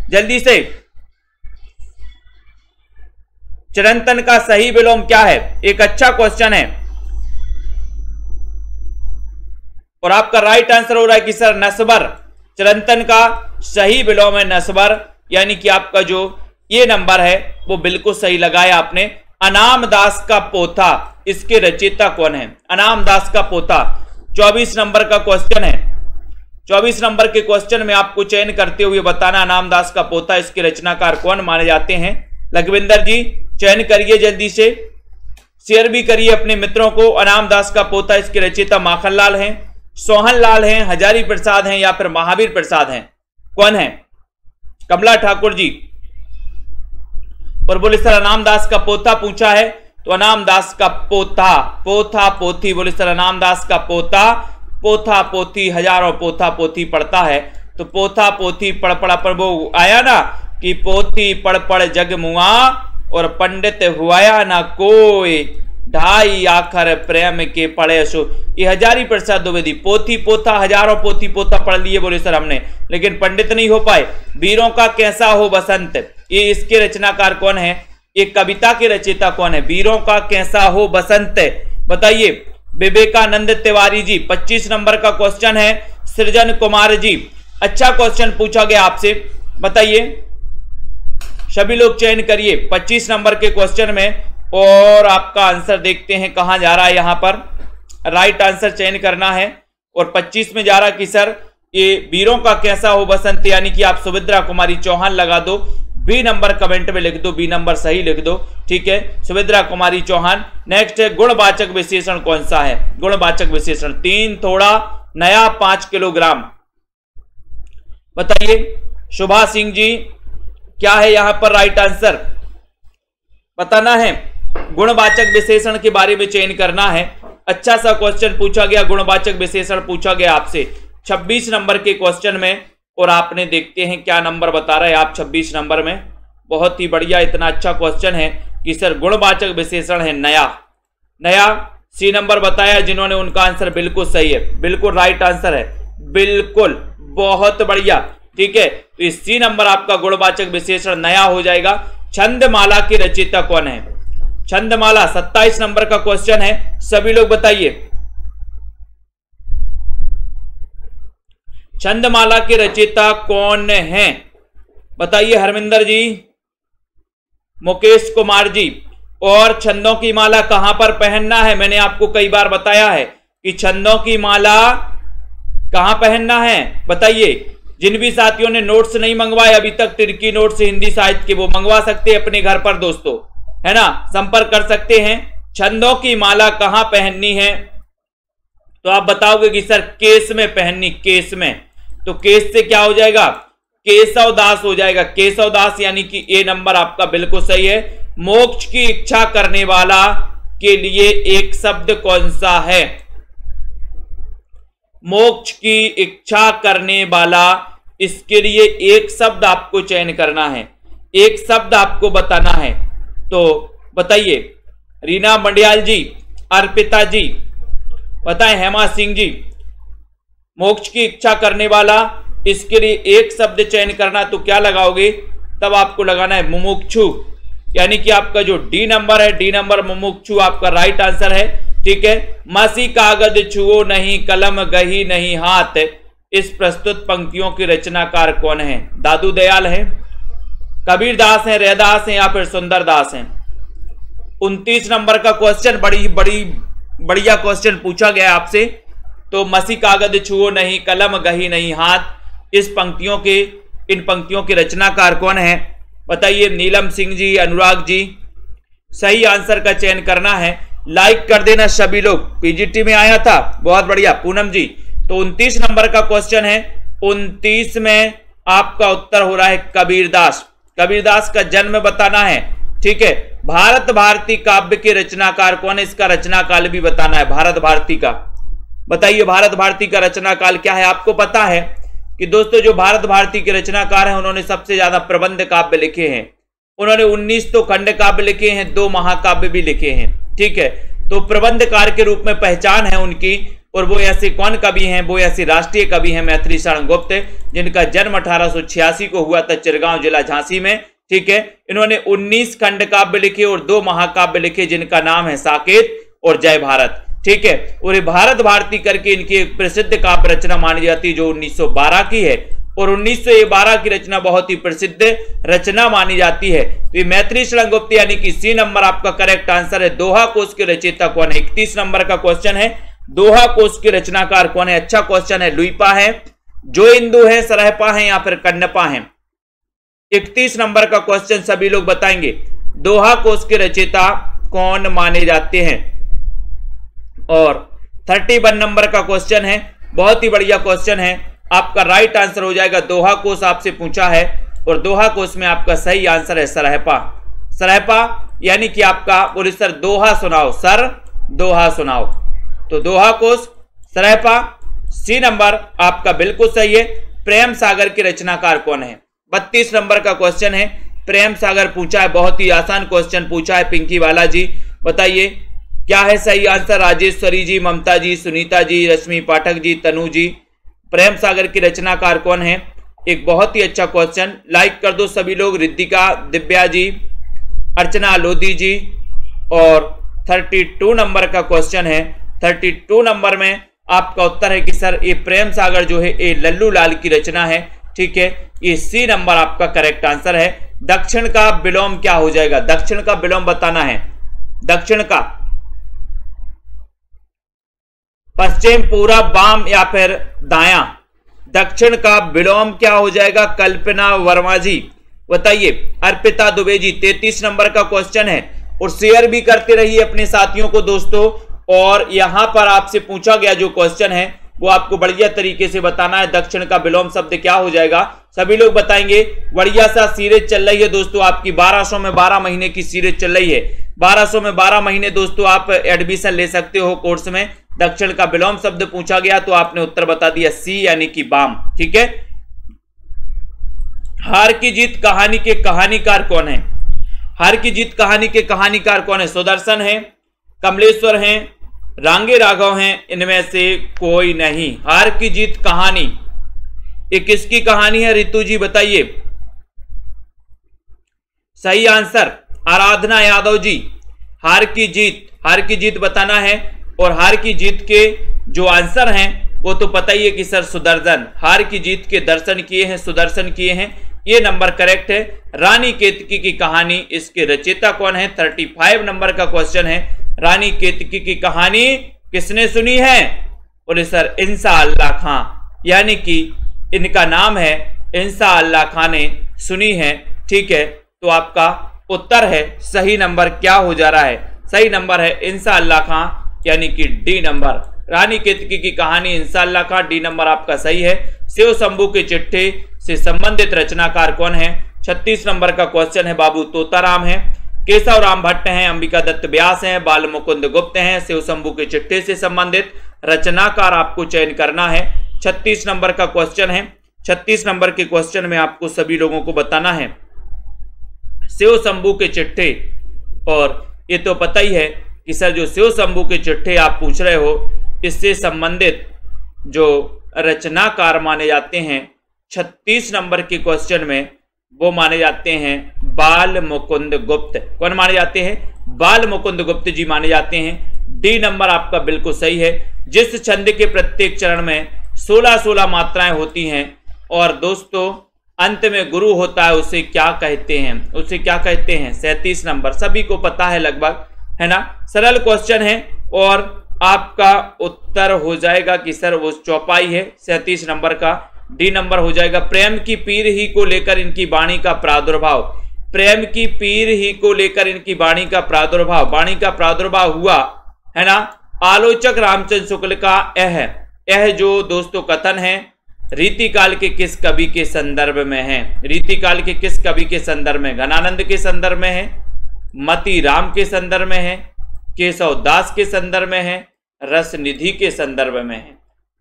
जल्दी से। चिरंतन का सही विलोम क्या है? एक अच्छा क्वेश्चन है और आपका राइट आंसर हो रहा है कि सर नस्बर। चिरंतन का सही विलोम है नस्बर, यानी कि आपका जो ये नंबर है वो बिल्कुल सही लगाया आपने। अनाम दास का पोथा, इसके रचयिता कौन है? अनाम दास का पोथा 24 नंबर का क्वेश्चन है। 24 नंबर के क्वेश्चन में आपको चयन करते हुए बताना अनाम दास का पोथा इसके रचनाकार कौन माने जाते हैं। लखविंदर जी चयन करिए जल्दी से, शेयर भी करिए अपने मित्रों को। अनाम दास का पोथा इसके रचयिता माखनलाल हैं, सोहनलाल हैं, हजारी प्रसाद हैं या फिर महावीर प्रसाद हैं? कौन है? कमला ठाकुर जी और बोले सर अनाम दास का पोता पूछा है तो अनाम दास का पोता, पोथा पोथी, बोले सर अनाम दास का पोता, पोथा पोथी, हजारों पोथा पोथी पढ़ता है तो पोथा पोथी पढ़ पढ़ पर वो आया ना कि पोथी पढ़ पढ़ जग मुआ और पंडित हुआया ना कोई, ढाई आखर प्रेम के पढ़े सो। ये हजारी प्रसाद द्विवेदी पोथी पोथा हजारों पोथी पोथा पढ़ लिए बोले सर हमने, लेकिन पंडित नहीं हो पाए। वीरों का कैसा हो बसंत, ये इसके रचनाकार कौन है, ये कविता के रचयिता कौन है? वीरों का कैसा हो बसंत, बताइए। विवेकानंद तिवारी जी। 25 नंबर का क्वेश्चन है सृजन कुमार जी। अच्छा क्वेश्चन पूछा गया आपसे, बताइए सभी लोग चयन करिए 25 नंबर के क्वेश्चन में, और आपका आंसर देखते हैं कहां जा रहा है। यहां पर राइट आंसर चयन करना है और 25 में जा रहा कि सर ये वीरों का कैसा हो बसंत, यानी कि आप सुभद्रा कुमारी चौहान लगा दो। बी नंबर कमेंट में लिख दो, बी नंबर सही लिख दो, ठीक है, सुभद्रा कुमारी चौहान। नेक्स्ट है गुणवाचक विशेषण कौन सा है? गुणवाचक विशेषण 3 थोड़ा नया 5 किलोग्राम, बताइए शुभा सिंह जी क्या है यहां पर राइट आंसर बताना है। गुणवाचक विशेषण के बारे में चयन करना है। अच्छा सा क्वेश्चन पूछा गया, गुणवाचक विशेषण पूछा गया आपसे 26 नंबर के क्वेश्चन में, और आपने देखते हैं क्या नंबर बता रहे हैं आप 26 नंबर में। बहुत ही बढ़िया, इतना अच्छा क्वेश्चन है कि सर गुणवाचक विशेषण है नया। नया सी नंबर बताया जिन्होंने, उनका आंसर बिल्कुल सही है, बिल्कुल राइट आंसर है, बिल्कुल बहुत बढ़िया, ठीक है। तो इस सी नंबर आपका गुणवाचक विशेषण नया हो जाएगा। छंदमाला की रचयिता कौन है? छंदमाला 27 नंबर का क्वेश्चन है, सभी लोग बताइए छंदमाला के रचयिता कौन है? बताइए हरमिंदर जी, मुकेश कुमार जी। और छंदों की माला कहां पर पहनना है? मैंने आपको कई बार बताया है कि छंदों की माला कहां पहनना है, बताइए। जिन भी साथियों ने नोट्स नहीं मंगवाए अभी तक, तिर्की नोट्स हिंदी साहित्य के, वो मंगवा सकते हैं अपने घर पर दोस्तों, है ना, संपर्क कर सकते हैं। छंदों की माला कहां पहननी है? तो आप बताओगे कि सर केस में पहननी, केस में, तो केस से क्या हो जाएगा? केशवदास हो जाएगा, केशवदास, यानी कि ए नंबर आपका बिल्कुल सही है। मोक्ष की इच्छा करने वाला के लिए एक शब्द कौन सा है? मोक्ष की इच्छा करने वाला, इसके लिए एक शब्द आपको चयन करना है, एक शब्द आपको बताना है। तो बताइए रीना मंडियाल जी, अर्पिता जी, बताएं हेमा सिंह जी। मोक्ष की इच्छा करने वाला, इसके लिए एक शब्द चयन करना, तो क्या लगाओगे? तब आपको लगाना है मुमुक्षु, यानी कि आपका जो डी नंबर है, डी नंबर मुमुक्षु आपका राइट आंसर है, ठीक है। मसी कागज छुओ नहीं, कलम गही नहीं हाथ, इस प्रस्तुत पंक्तियों के रचनाकार कौन है? दादू दयाल है, कबीर दास है, रैदास है, या फिर सुंदर दास है? 29 नंबर का क्वेश्चन बढ़िया क्वेश्चन पूछा गया आपसे। तो मसी कागज छुओ नहीं, कलम गही नहीं हाथ, इस पंक्तियों के, इन पंक्तियों के रचनाकार कौन है? बताइए नीलम सिंह जी, अनुराग जी। सही आंसर का चयन करना है, लाइक कर देना सभी लोग। पीजीटी में आया था, बहुत बढ़िया पूनम जी। तो 29 नंबर का क्वेश्चन है, 29 में आपका उत्तर हो रहा है कबीरदास। कबीरदास का जन्म बताना है, ठीक है। भारत भारती काव्य के रचनाकार कौन है? इसका रचनाकाल भी बताना है, भारत भारती का। बताइए भारत भारती का रचनाकाल क्या है? आपको पता है कि दोस्तों जो भारत भारती के रचनाकार हैं, उन्होंने सबसे ज्यादा प्रबंध काव्य लिखे हैं। उन्होंने 19 तो खंड काव्य लिखे हैं, 2 महाकाव्य भी लिखे हैं, ठीक है। तो प्रबंधकार के रूप में पहचान है उनकी। और वो ऐसे कौन कवि हैं? वो ऐसे राष्ट्रीय कवि हैं मैथिली शरण गुप्त, जिनका जन्म 1886 को हुआ था चिरगांव जिला झांसी में, ठीक है। इन्होंने 19 खंड काव्य लिखे और 2 महाकाव्य लिखे, जिनका नाम है साकेत और जय भारत, ठीक है। और ये भारत भारती करके इनकी एक प्रसिद्ध काव्य रचना मानी जाती है, जो 1912 की है, और 1912 की रचना बहुत ही प्रसिद्ध रचना मानी जाती है। तो ये मैथिली शरण गुप्त, यानी कि सी नंबर आपका करेक्ट आंसर है। दोहा कोश के रचयिता कौन है? 31 नंबर का क्वेश्चन है, दोहा कोश के रचनाकार कौन है? अच्छा क्वेश्चन है। लुइपा है, जो इंदु है, सरहपा है, या फिर कन्नपा है? 31 नंबर का क्वेश्चन सभी लोग बताएंगे, दोहा कोश के रचयिता कौन माने जाते हैं? और 31 नंबर का क्वेश्चन है, बहुत ही बढ़िया क्वेश्चन है, आपका राइट आंसर हो जाएगा दोहा कोश आपसे पूछा है, और दोहा कोश में आपका सही आंसर है सरहपा। सरहपा यानी कि आपका बोले सर दोहा सुनाओ, सर दोहा सुनाओ। तो दोहा कोश, सरहपा, सी नंबर आपका बिल्कुल सही है। प्रेम सागर के रचनाकार कौन है? 32 नंबर का क्वेश्चन है, प्रेम सागर पूछा है, बहुत ही आसान क्वेश्चन पूछा है पिंकी वाला जी। बताइए क्या है सही आंसर? राजेश्वरी जी, ममता जी, सुनीता जी, रश्मि पाठक जी, तनु जी। प्रेम सागर की रचनाकार कौन है? एक बहुत ही अच्छा क्वेश्चन, लाइक कर दो सभी लोग। रिद्धिका, दिव्या जी, अर्चना लोधी जी। और 32 नंबर का क्वेश्चन है, 32 नंबर में आपका उत्तर है कि सर ये प्रेम सागर जो है ये लल्लू लाल की रचना है। ठीक है, ये सी नंबर आपका करेक्ट आंसर है। दक्षिण का विलोम क्या हो जाएगा? दक्षिण का विलोम बताना है। दक्षिण का पश्चिम, पूरब, वाम या फिर दायां? दक्षिण का विलोम क्या हो जाएगा? कल्पना वर्मा जी बताइए। अर्पिता दुबे जी, 33 नंबर का क्वेश्चन है और शेयर भी करते रहिए अपने साथियों को दोस्तों। और यहां पर आपसे पूछा गया जो क्वेश्चन है वो आपको बढ़िया तरीके से बताना है। दक्षिण का विलोम शब्द क्या हो जाएगा? सभी लोग बताएंगे। बढ़िया सा सीरीज चल रही है दोस्तों आपकी, 1200 में 12 महीने की सीरीज चल रही है। 1200 में 12 महीने दोस्तों आप एडमिशन ले सकते हो कोर्स में। दक्षिण का विलोम शब्द पूछा गया तो आपने उत्तर बता दिया सी, यानी कि वाम। ठीक है, हार की जीत कहानी के कहानीकार कौन है? हार की जीत कहानी के कहानीकार कौन है? सुदर्शन है, कमलेश्वर हैं, रांगे राघव हैं, इनमें से कोई नहीं। हार की जीत कहानी ये किसकी कहानी है? रितु जी बताइए। सही आंसर आराधना यादव जी। हार की जीत बताना है। और हार की जीत के जो आंसर हैं वो तो पता ही है कि सर सुदर्शन, हार की जीत के दर्शन किए हैं, सुदर्शन किए हैं, ये नंबर करेक्ट है। रानी केतकी की कहानी, इसके रचयिता कौन है? 35 नंबर का क्वेश्चन है। रानी केतकी की कहानी किसने सुनी है? बोले सर इंसा अल्लाह खां, यानी कि इनका नाम है इंसा अल्लाह खां ने सुनी है। ठीक है, तो आपका उत्तर है सही नंबर क्या हो जा रहा है? सही नंबर है इंसा अल्लाह खां, यानी कि डी नंबर। रानी केतकी की कहानी इंसा अल्लाह खां, डी नंबर आपका सही है। शिव शंभू के चिट्ठे से संबंधित रचनाकार कौन है? 36 नंबर का क्वेश्चन है, बाबू तोताराम है, केशव राम भट्ट हैं, अंबिका दत्त व्यास हैं, बाल मुकुंद गुप्त हैं। शिव शंभू के चिट्ठे से संबंधित रचनाकार आपको चयन करना है। 36 नंबर का क्वेश्चन है। 36 नंबर के क्वेश्चन में आपको सभी लोगों को बताना है शिव शंभू के चिट्ठे। और ये तो पता ही है कि सर जो शिव शंभू के चिट्ठे आप पूछ रहे हो इससे संबंधित जो रचनाकार माने जाते हैं 36 नंबर के क्वेश्चन में वो माने जाते हैं बाल मुकुंद गुप्त। कौन माने जाते हैं? बाल मुकुंद गुप्त जी माने जाते हैं। डी नंबर आपका बिल्कुल सही है। जिस छंद के प्रत्येक चरण में 16-16 मात्राएं होती हैं और दोस्तों अंत में गुरु होता है, उसे क्या कहते हैं? उसे क्या कहते हैं? 37 नंबर सभी को पता है लगभग, है ना? सरल क्वेश्चन है और आपका उत्तर हो जाएगा कि सर वो चौपाई है 37 नंबर का। डी नंबर हो जाएगा। प्रेम की पीर ही को लेकर इनकी वाणी का प्रादुर्भाव। प्रेम की पीर ही को लेकर इनकी वाणी का प्रादुर्भाव, वाणी का प्रादुर्भाव हुआ, है ना? आलोचक रामचंद्र शुक्ल का यह जो दोस्तों कथन है रीतिकाल के किस कवि के संदर्भ में है? रीतिकाल के किस कवि के संदर्भ में? घनानंद के संदर्भ में है, मती राम के संदर्भ में है, केशव दास के संदर्भ में है, रसनिधि के संदर्भ में है।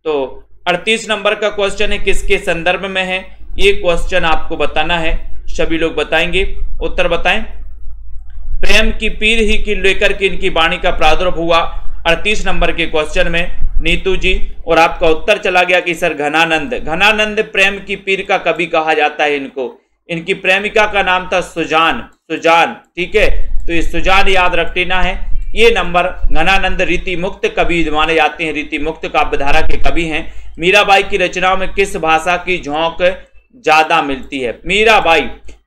तो 38 नंबर का क्वेश्चन है किसके संदर्भ में है? ये क्वेश्चन आपको बताना है। सभी लोग बताएंगे, उत्तर बताएं। प्रेम की पीर ही की लेकर के इनकी वाणी का प्रादुर्भाव हुआ 38 नंबर के क्वेश्चन में, नीतू जी। और आपका उत्तर चला गया कि सर घनानंद। घनानंद प्रेम की पीर का कवि कहा जाता है इनको। इनकी प्रेमिका का नाम था सुजान। सुजान, ठीक है, तो ये सुजान याद रख लेना है। ये नंबर घनानंद रीति मुक्त कवि माने जाते हैं, रीति मुक्त काव्यधारा के कवि हैं। मीराबाई की रचनाओं में किस भाषा की झोंक ज्यादा मिलती है?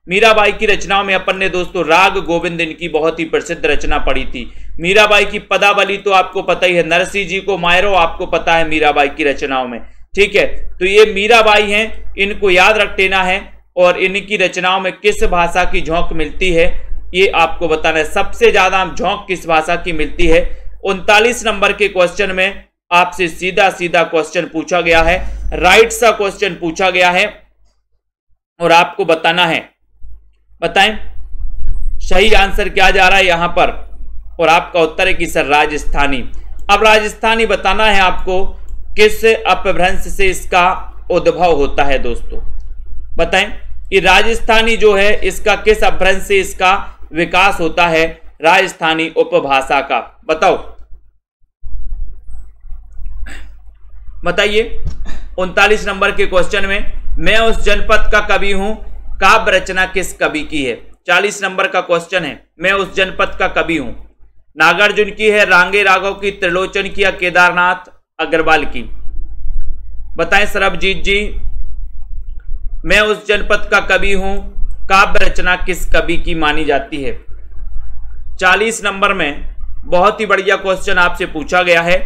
मीराबाई की रचनाओं में अपन ने दोस्तों राग गोविंद इनकी बहुत ही प्रसिद्ध रचना पढ़ी थी। मीराबाई की पदावली तो आपको पता ही है, नरसिंह जी को मायरो आपको पता है मीराबाई की रचनाओं में, ठीक है। तो ये मीराबाई हैं, इनको याद रख लेना है। और इनकी रचनाओं में किस भाषा की झोंक मिलती है ये आपको बताना है। सबसे ज्यादा झोंक किस भाषा की मिलती है? 39 नंबर के क्वेश्चन में आपसे सीधा सीधा क्वेश्चन पूछा गया है, राइट सा क्वेश्चन पूछा गया है और आपको बताना है। बताएं सही आंसर क्या जा रहा है यहां पर, और आपका उत्तर है कि सर राजस्थानी। अब राजस्थानी बताना है आपको किस अपभ्रंश से इसका उद्भव होता है दोस्तों? बताएं कि राजस्थानी जो है इसका किस अपभ्रंश से इसका विकास होता है? राजस्थानी उपभाषा का। बताओ, बताइए। 39 नंबर के क्वेश्चन में मैं उस जनपद का कवि हूं, काव्य रचना किस कवि की है? 40 नंबर का क्वेश्चन है, मैं उस जनपद का कवि हूं। नागार्जुन की है, रांगे राघव की, त्रिलोचन की या केदारनाथ अग्रवाल की? बताएं सरबजीत जी। मैं उस जनपद का कवि हूं, काव्य रचना किस कवि की मानी जाती है? 40 नंबर में बहुत ही बढ़िया क्वेश्चन आपसे पूछा गया है,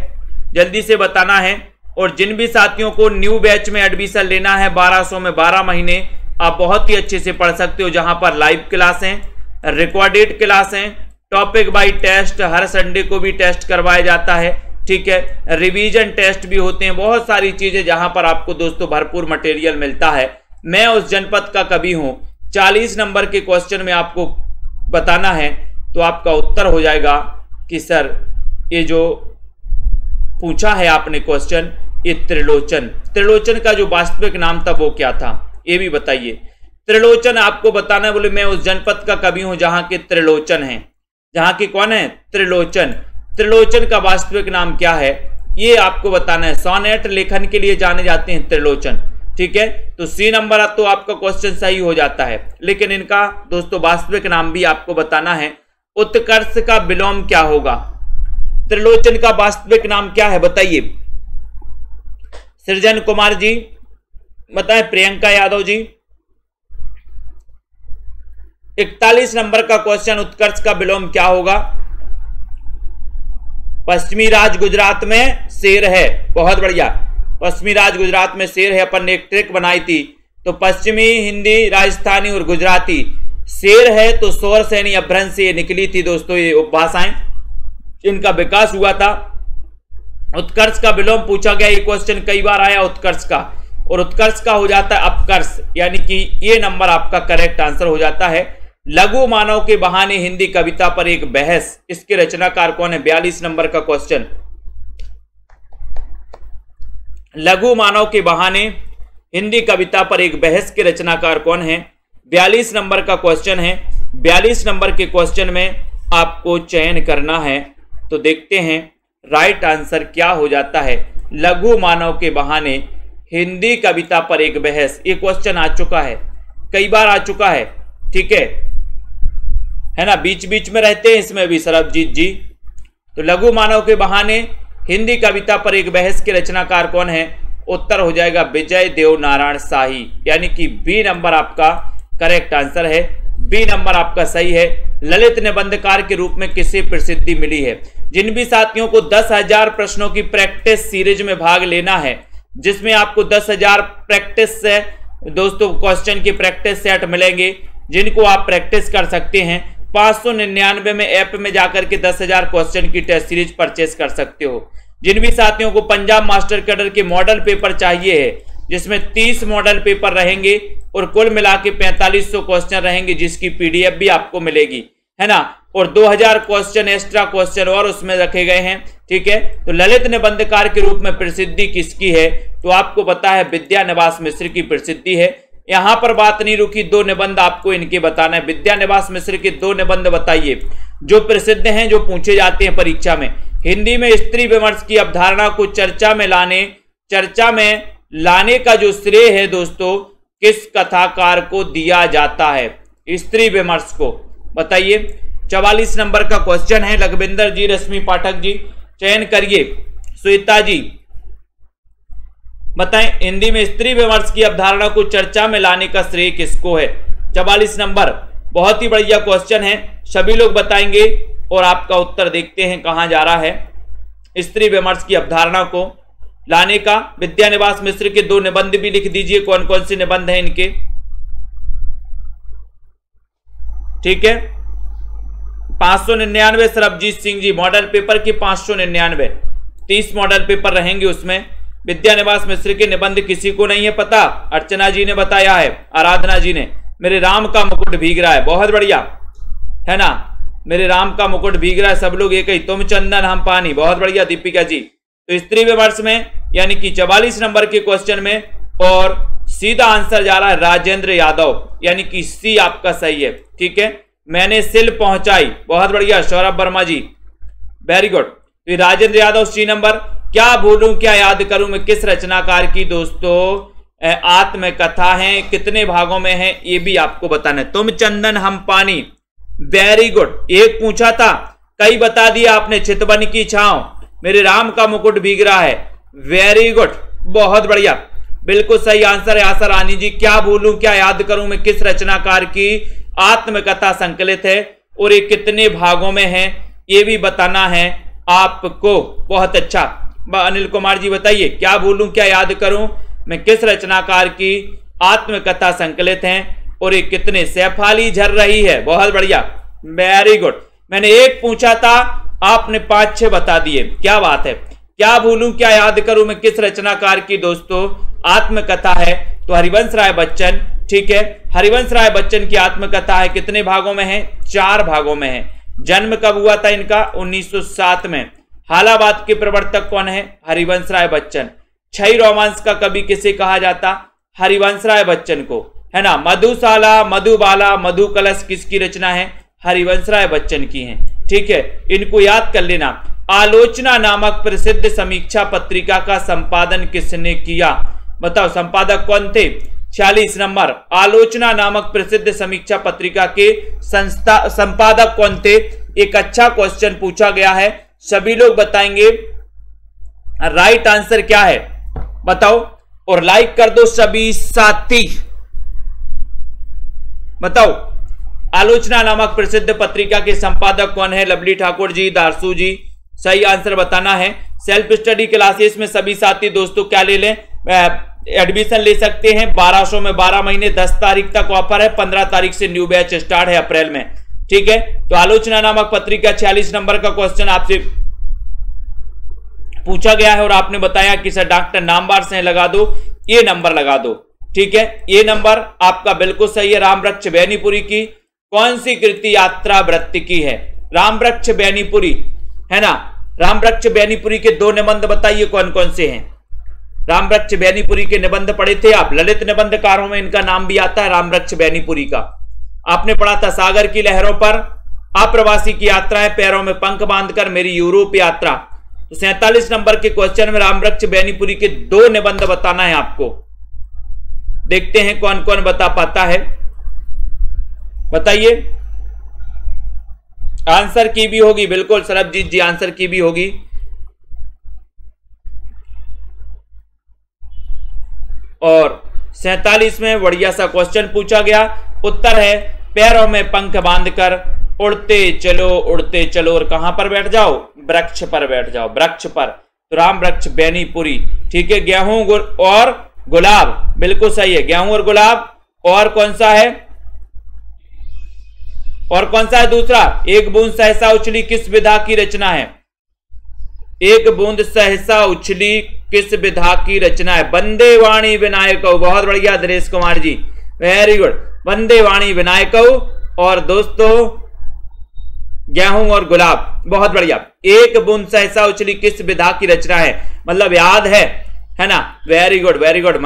जल्दी से बताना है। और जिन भी साथियों को न्यू बैच में एडमिशन लेना है 1200 में 12 महीने, आप बहुत ही अच्छे से पढ़ सकते हो, जहां पर लाइव क्लास हैं, रिकॉर्डेड क्लास हैं, टॉपिक बाय टेस्ट, हर संडे को भी टेस्ट करवाया जाता है, ठीक है, रिवीजन टेस्ट भी होते हैं, बहुत सारी चीजें जहां पर आपको दोस्तों भरपूर मटेरियल मिलता है। मैं उस जनपद का कवि हूं, 40 नंबर के क्वेश्चन में आपको बताना है, तो आपका उत्तर हो जाएगा कि सर ये जो पूछा है आपने क्वेश्चन, ये त्रिलोचन। त्रिलोचन का जो वास्तविक नाम था वो क्या था, ये भी बताइए। त्रिलोचन आपको बताना है, बोले मैं उस जनपद का कवि हूं जहां के त्रिलोचन है। जहां की कौन है? त्रिलोचन। त्रिलोचन का वास्तविक नाम क्या है, ये आपको बताना है। सोनेट लेखन के लिए जाने जाते हैं त्रिलोचन, ठीक है। तो सी नंबर तो आपका क्वेश्चन सही हो जाता है, लेकिन इनका दोस्तों वास्तविक नाम भी आपको बताना है। उत्कर्ष का विलोम क्या होगा? त्रिलोचन का वास्तविक नाम क्या है बताइए। सृजन कुमार जी बताएं, प्रियंका यादव जी। 41 नंबर का क्वेश्चन, उत्कर्ष का विलोम क्या होगा? पश्चिमी राज गुजरात में शेर है, बहुत बढ़िया। पश्चिमी राज गुजरात में शेर है, अपन ने एक ट्रिक बनाई थी, तो पश्चिमी हिंदी, राजस्थानी और गुजराती शेर है, तो स्वर सैनी अपभ्रंश से निकली थी दोस्तों ये उपभाषाएं, इनका विकास हुआ था। उत्कर्ष का विलोम पूछा गया, ये क्वेश्चन कई बार आया उत्कर्ष का, और उत्कर्ष का हो जाता है अपकर्ष, यानी कि ये नंबर आपका करेक्ट आंसर हो जाता है। लघु मानव के बहाने हिंदी कविता पर एक बहस, इसके रचनाकार कौन है? 42 नंबर का क्वेश्चन। लघु मानव के बहाने हिंदी कविता पर एक बहस के रचनाकार कौन है? 42 नंबर का क्वेश्चन है। 42 नंबर के क्वेश्चन में आपको चयन करना है, तो देखते हैं राइट आंसर क्या हो जाता है। लघु मानव के बहाने हिंदी कविता पर एक बहस, ये क्वेश्चन आ चुका है, कई बार आ चुका है, ठीक है ना, बीच बीच में रहते हैं इसमें भी सरबजीत जी। तो लघु मानव के बहाने हिंदी कविता पर एक बहस के रचनाकार कौन है? उत्तर हो जाएगा विजय देव नारायण शाही, यानी कि बी नंबर आपका करेक्ट आंसर है। बी नंबर आपका सही है। ललित निबंधकार के रूप में किसे प्रसिद्धि मिली है? जिन भी साथियों को 10,000 प्रश्नों की प्रैक्टिस सीरीज में भाग लेना है, जिसमें आपको 10,000 प्रैक्टिस से दोस्तों क्वेश्चन की प्रैक्टिस सेट मिलेंगे, जिनको आप प्रैक्टिस कर सकते हैं। 599 में ऐप में जाकर के 10,000 क्वेश्चन की टेस्ट सीरीज परचेस कर सकते हो। जिन भी साथियों को पंजाब मास्टर कैडर के मॉडल पेपर चाहिए है, जिसमें 30 मॉडल पेपर रहेंगे और कुल मिला के 4500 क्वेश्चन रहेंगे, जिसकी पीडीएफ भी आपको मिलेगी, है ना, और 2000 क्वेश्चन एक्स्ट्रा क्वेश्चन और उसमें रखे गए हैं, ठीक है। तो ललित निबंधकार के रूप में प्रसिद्धि किसकी है? तो आपको पता है विद्यानिवास मिश्र की प्रसिद्धि है। यहां पर बात नहीं रुकी, 2 निबंध आपको इनके बताना है। विद्यानिवास मिश्र के 2 निबंध बताइए जो प्रसिद्ध हैं, जो पूछे जाते हैं परीक्षा में। हिंदी में स्त्री विमर्श की अवधारणा को चर्चा में लाने का जो श्रेय है दोस्तों, किस कथाकार को दिया जाता है? स्त्री विमर्श को बताइए। 44 नंबर का क्वेश्चन है। लखविंदर जी, रश्मि पाठक जी, चयन करिए। श्वेता जी बताएं, हिंदी में स्त्री विमर्श की अवधारणा को चर्चा में लाने का श्रेय किसको है? 44 नंबर बहुत ही बढ़िया क्वेश्चन है, सभी लोग बताएंगे और आपका उत्तर देखते हैं कहां जा रहा है। स्त्री विमर्श की अवधारणा को लाने का विद्यानिवास मिश्र के 2 निबंध भी लिख दीजिए, कौन कौन से निबंध हैं इनके, ठीक है। 599 सरबजीत सिंह जी, मॉडल पेपर की 599, 30 मॉडल पेपर रहेंगे उसमें। विद्यानिवास मिश्र के निबंध किसी को नहीं है पता? अर्चना जी ने बताया है, आराधना जी ने। मेरे राम का मुकुट भीग रहा है, बहुत बढ़िया, है ना, मेरे राम का मुकुट भीग रहा है, सब लोग एक ही, तुम चंदन हम पानी, बहुत बढ़िया दीपिका जी। तो स्त्री विमर्श में यानी कि 44 नंबर के क्वेश्चन में और सीधा आंसर जा रहा है राजेंद्र यादव, यानी कि सी आपका सही है। ठीक है, मैंने सिल पहुंचाई, बहुत बढ़िया सौरभ वर्मा जी, वेरी गुड। तो राजेंद्र यादव सी नंबर। क्या भूलूं क्या याद करूं मैं किस रचनाकार की दोस्तों आत्मकथा है, कितने भागों में है, ये भी आपको बताना है। तुम चंदन हम पानी, वेरी गुड। एक पूछा था, कई बता दिया आपने। चितवन की छांव, मेरे राम का मुकुट भीग रहा है, वेरी गुड, बहुत बढ़िया, बिल्कुल सही आंसर है आशा रानी जी। क्या भूलूं क्या याद करूं मैं किस रचनाकार की आत्मकथा संकलित है और ये कितने भागों में है, ये भी बताना है आपको। बहुत अच्छा अनिल कुमार जी बताइए, क्या भूलूं क्या याद करूं मैं किस रचनाकार की आत्मकथा संकलित है और ये कितने। सैफाली झर रही है, बहुत बढ़िया, वेरी गुड। मैंने एक पूछा था, आपने 5-6 बता दिए, क्या बात है। क्या भूलूं क्या याद करूं मैं किस रचनाकार की दोस्तों आत्मकथा है, तो हरिवंश राय बच्चन। ठीक है, हरिवंश राय बच्चन की आत्मकथा है, कितने भागों में है, 4 भागों में है। जन्म कब हुआ था इनका, 1907 में। हालाबाद के प्रवर्तक कौन है, हरिवंश राय बच्चन। छई रोमांस का कवि किसे कहा जाता, हरिवंश राय बच्चन को, है ना। मधुशाला, मधुबाला, मधु कलश किसकी रचना है, हरिवंश राय बच्चन की है। ठीक है, इनको याद कर लेना। आलोचना नामक प्रसिद्ध समीक्षा पत्रिका का संपादन किसने किया, बताओ संपादक कौन थे। 46 नंबर, आलोचना नामक प्रसिद्ध समीक्षा पत्रिका के संपादक कौन थे। एक अच्छा क्वेश्चन पूछा गया है, सभी लोग बताएंगे राइट आंसर क्या है, बताओ और लाइक कर दो सभी साथी, बताओ। आलोचना नामक प्रसिद्ध पत्रिका के संपादक कौन है, लवली ठाकुर जी, दारसू जी, सही आंसर बताना है। सेल्फ स्टडी क्लासेस में सभी साथी दोस्तों क्या ले लें, एडमिशन ले सकते हैं 1200 में 12 महीने, 10 तारीख तक ऑफर है, 15 तारीख से न्यू बैच स्टार्ट है अप्रैल में। ठीक है, तो आलोचना नामक पत्रिका 46 नंबर का क्वेश्चन आपसे पूछा गया है और आपने बताया कि सर डॉक्टर नामवार से लगा दो, ये नंबर लगा दो। ठीक है, ये नंबर आपका बिल्कुल सही है। रामवृक्ष बैनीपुरी की कौन सी कृति यात्रा वृत्त की है, रामवृक्ष बैनीपुरी, है ना। रामवृक्ष बैनीपुरी के 2 निबंध बताइए कौन कौन से हैं। रामवृक्ष बैनीपुरी के निबंध पढ़े थे आप, ललित निबंधकारों में इनका नाम भी आता है रामवृक्ष बैनीपुरी का। आपने पढ़ा था सागर की लहरों पर, अप्रवासी की यात्रा है, पैरों में पंख बांधकर, मेरी यूरोप यात्रा। तो 47 नंबर के क्वेश्चन में रामवृक्ष बैनीपुरी के 2 निबंध बताना है आपको। देखते हैं कौन कौन बता पाता है, बताइए। आंसर की भी होगी, बिल्कुल सरबजीत जी आंसर की भी होगी। और 47 में बढ़िया सा क्वेश्चन पूछा गया, उत्तर है पैरों में पंख बांधकर उड़ते चलो और कहां पर बैठ जाओ, वृक्ष पर बैठ जाओ, वृक्ष पर। तो रामवृक्ष बैनीपुरी। ठीक है, गेहूं और गुलाब, बिल्कुल सही है, गेहूं और गुलाब। और कौन सा है, और कौन सा है दूसरा, एक बूंद सहसा उछली किस विधा की रचना है, एक बूंद सहसा उछली किस विधा की रचना है, वंदे वाणी विनायक। बहुत बढ़िया दिनेश कुमार जी, वेरी गुड, वंदे वाणी विनायक। और दोस्तों गेहूं और गुलाब, बहुत बढ़िया। एक बूंद सहसा उछली किस विधा की रचना है, मतलब याद है ना, वेरी गुड वेरी गुड।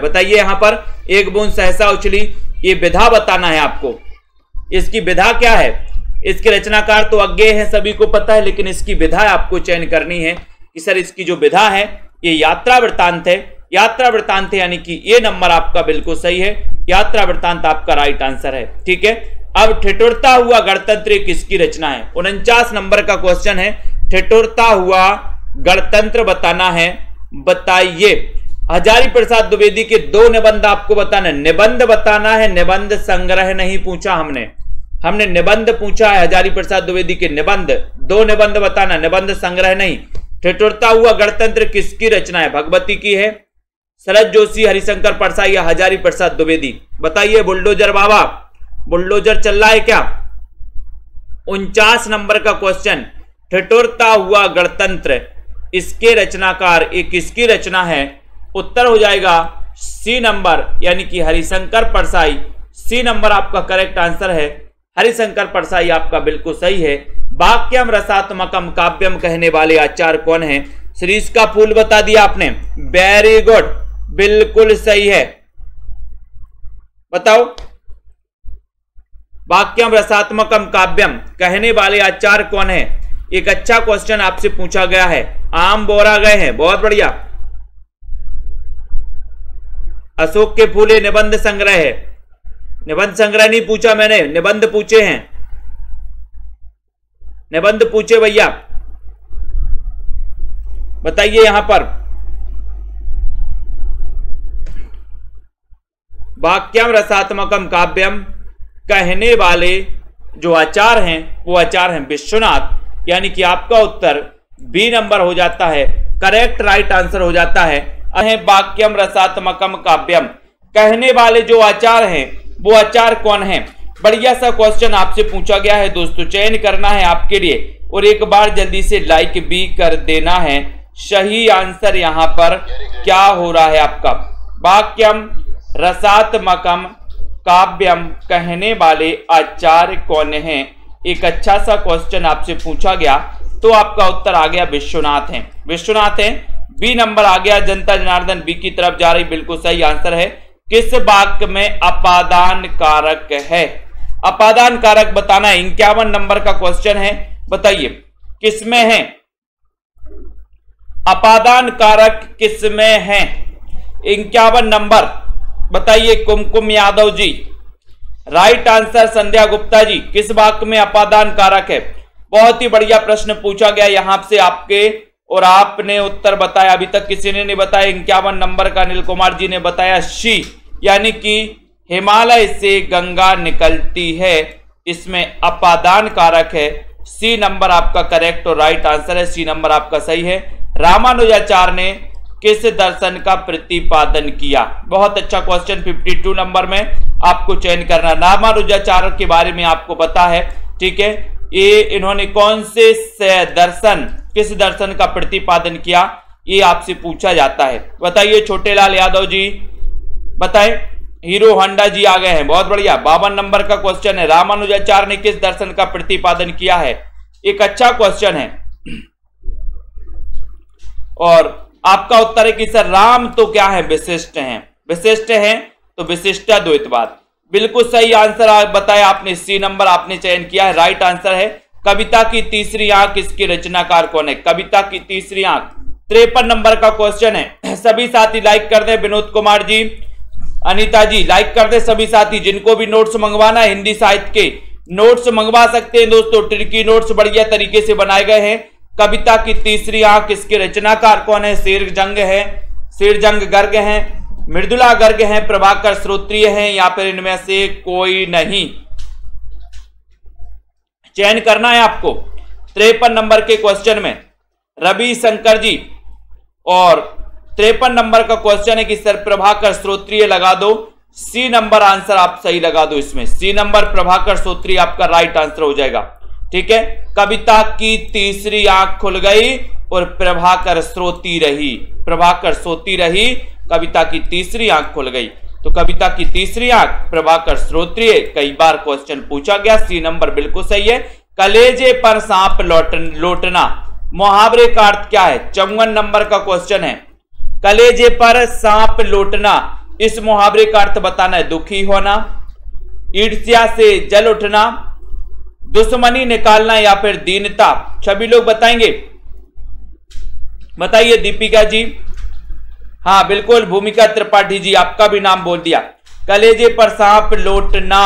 बताइए यहां पर एक बूंद सहसा उछली, ये विधा बताना है आपको। इसकी विधा क्या है, इसके रचनाकार तो अज्ञेय है, सभी को पता है, लेकिन इसकी विधा आपको चयन करनी है कि सर इसकी जो विधा है ये यात्रा वृत्तांत है। यात्रा वृत्तांत है, यानी कि ये नंबर आपका बिल्कुल सही है, यात्रा वृत्तांत आपका राइट आंसर है। ठीक है, अब ठिठुरता हुआ गणतंत्र किसकी रचना है, 49 नंबर का क्वेश्चन है, ठिठुरता हुआ गणतंत्र बताना है, बताइए। हजारी प्रसाद द्विवेदी के 2 निबंध आपको बताना है, निबंध बताना है, निबंध संग्रह नहीं पूछा हमने निबंध पूछा है, हजारी प्रसाद द्विवेदी के निबंध, 2 निबंध बताना, निबंध संग्रह नहीं। ठिठुरता हुआ गणतंत्र किसकी रचना है, भगवती की है, शरद जोशी, हरिशंकर परसाई या हजारी प्रसाद द्विवेदी, बताइए। बुलडोजर बाबा, बुलडोजर चल रहा है क्या। 49 नंबर का क्वेश्चन, ठिठुरता हुआ गणतंत्र, इसके रचनाकार एक किसकी रचना है, उत्तर हो जाएगा सी नंबर, यानी कि हरिशंकर परसाई। सी नंबर आपका करेक्ट आंसर है, हरिशंकर परसाई आपका बिल्कुल सही है। वाक्यम रसात्मकम काव्यम कहने वाले आचार्य कौन है, शीरीष का फूल बता दिया आपने, वेरी गुड बिल्कुल सही है। बताओ, वाक्यम रसात्मकम काव्यम कहने वाले आचार्य कौन है? एक अच्छा क्वेश्चन आपसे पूछा गया है। आम बोरा गए हैं, बहुत बढ़िया। अशोक के फूले निबंध संग्रह है। निबंध संग्रह नहीं पूछा मैंने, निबंध पूछे हैं, निबंध पूछे भैया। बताइए यहां पर वाक्यम रसात्मकम काव्यम कहने वाले जो आचार्य हैं वो आचार्य हैं विश्वनाथ, यानी कि आपका उत्तर बी नंबर हो जाता है, करेक्ट राइट आंसर हो जाता है। वाक्यम रसात्मकम काव्यम कहने वाले जो आचार्य हैं वो आचार्य कौन है? बढ़िया सा क्वेश्चन आपसे पूछा गया है दोस्तों, चयन करना है आपके लिए और एक बार जल्दी से लाइक भी कर देना है। सही आंसर यहां पर क्या हो रहा है आपका? वाक्यम रसात्मकम काव्यम कहने वाले आचार्य कौन है? एक अच्छा सा क्वेश्चन आपसे पूछा गया तो आपका उत्तर आ गया विश्वनाथ हैं। विश्वनाथ हैं, बी नंबर आ गया। जनता जनार्दन बी की तरफ जा रही, बिल्कुल सही आंसर है। किस वाक्य में अपादान कारक है? अपादान कारक बताना है, 51 नंबर का क्वेश्चन है। बताइए किसमें है अपादान कारक, किसमें है? 51 नंबर बताइए कुमकुम यादव जी। राइट आंसर संध्या गुप्ता जी, किस वाक्य में अपादान कारक है? बहुत ही बढ़िया प्रश्न पूछा गया यहां से आपके और आपने उत्तर बताया। अभी तक किसी ने नहीं बताया। 51 नंबर का अनिल कुमार जी ने बताया शी, यानी कि हिमालय से गंगा निकलती है, इसमें अपादान कारक है। सी नंबर आपका करेक्ट और राइट आंसर है, सी नंबर आपका सही है। रामानुजाचार्य ने किस दर्शन का प्रतिपादन किया? बहुत अच्छा क्वेश्चन, 52 नंबर में आपको चयन करना। रामानुजाचार्य के बारे में आपको पता है, ठीक है। ये इन्होंने कौन से दर्शन, किस दर्शन का प्रतिपादन किया, ये आपसे पूछा जाता है। बताइए छोटेलाल यादव जी, बताएं। हीरो होंडा जी आ गए हैं, बहुत बढ़िया। 52 नंबर का क्वेश्चन है, रामानुजाचार्य ने किस दर्शन का प्रतिपादन किया है? एक अच्छा क्वेश्चन है और आपका उत्तर है कि सर राम तो क्या है? विशिष्ट हैं। विशिष्ट हैं तो विशिष्टाद्वैतवाद, बिल्कुल सही आंसर बताया आपने। सी नंबर आपने चयन किया है, राइट आंसर है। कविता की तीसरी आंख इसके रचनाकार कौन है? कविता की तीसरी आंख 53 नंबर का क्वेश्चन है। सभी साथी लाइक कर दें। विनोद कुमार जी, अनीता जी लाइक कर दें सभी साथी। जिनको भी नोट्स मंगवाना है, हिंदी साहित्य के नोट्स मंगवा सकते हैं दोस्तों। ट्रिकी नोट्स बढ़िया तरीके से बनाए गए हैं। कविता की तीसरी आंख इसके रचनाकार कौन है? शेरजंग है, शेरजंग गर्ग हैं, मृदुला गर्ग हैं, प्रभाकर श्रोत्रिय हैं, या फिर इनमें से कोई नहीं? चयन करना है आपको। 53 नंबर के क्वेश्चन में रवि शंकर जी, और 53 नंबर का क्वेश्चन है कि सर प्रभाकर श्रोत्रिय लगा दो। सी नंबर आंसर आप सही लगा दो इसमें। सी नंबर प्रभाकर श्रोत्रिय आपका राइट आंसर हो जाएगा, ठीक है। कविता की तीसरी आंख खुल गई और प्रभाकर श्रोती रही, प्रभाकर सोती रही, कविता की तीसरी आंख खुल गई। तो कविता की तीसरी आंख प्रभाकर श्रोत्रिय, कई बार क्वेश्चन पूछा गया। सी नंबर बिल्कुल सही है। कलेजे पर सांप लौटना, मुहावरे का अर्थ क्या है? 54 नंबर का क्वेश्चन है। कलेजे पर सांप लौटना, इस मुहावरे का अर्थ बताना है। दुखी होना, ईर्ष्या से जल उठना, दुश्मनी निकालना, या फिर दीनता। सभी लोग बताएंगे, बताइए। दीपिका जी, हाँ बिल्कुल। भूमिका त्रिपाठी जी, आपका भी नाम बोल दिया। कलेजे पर सांप लौटना,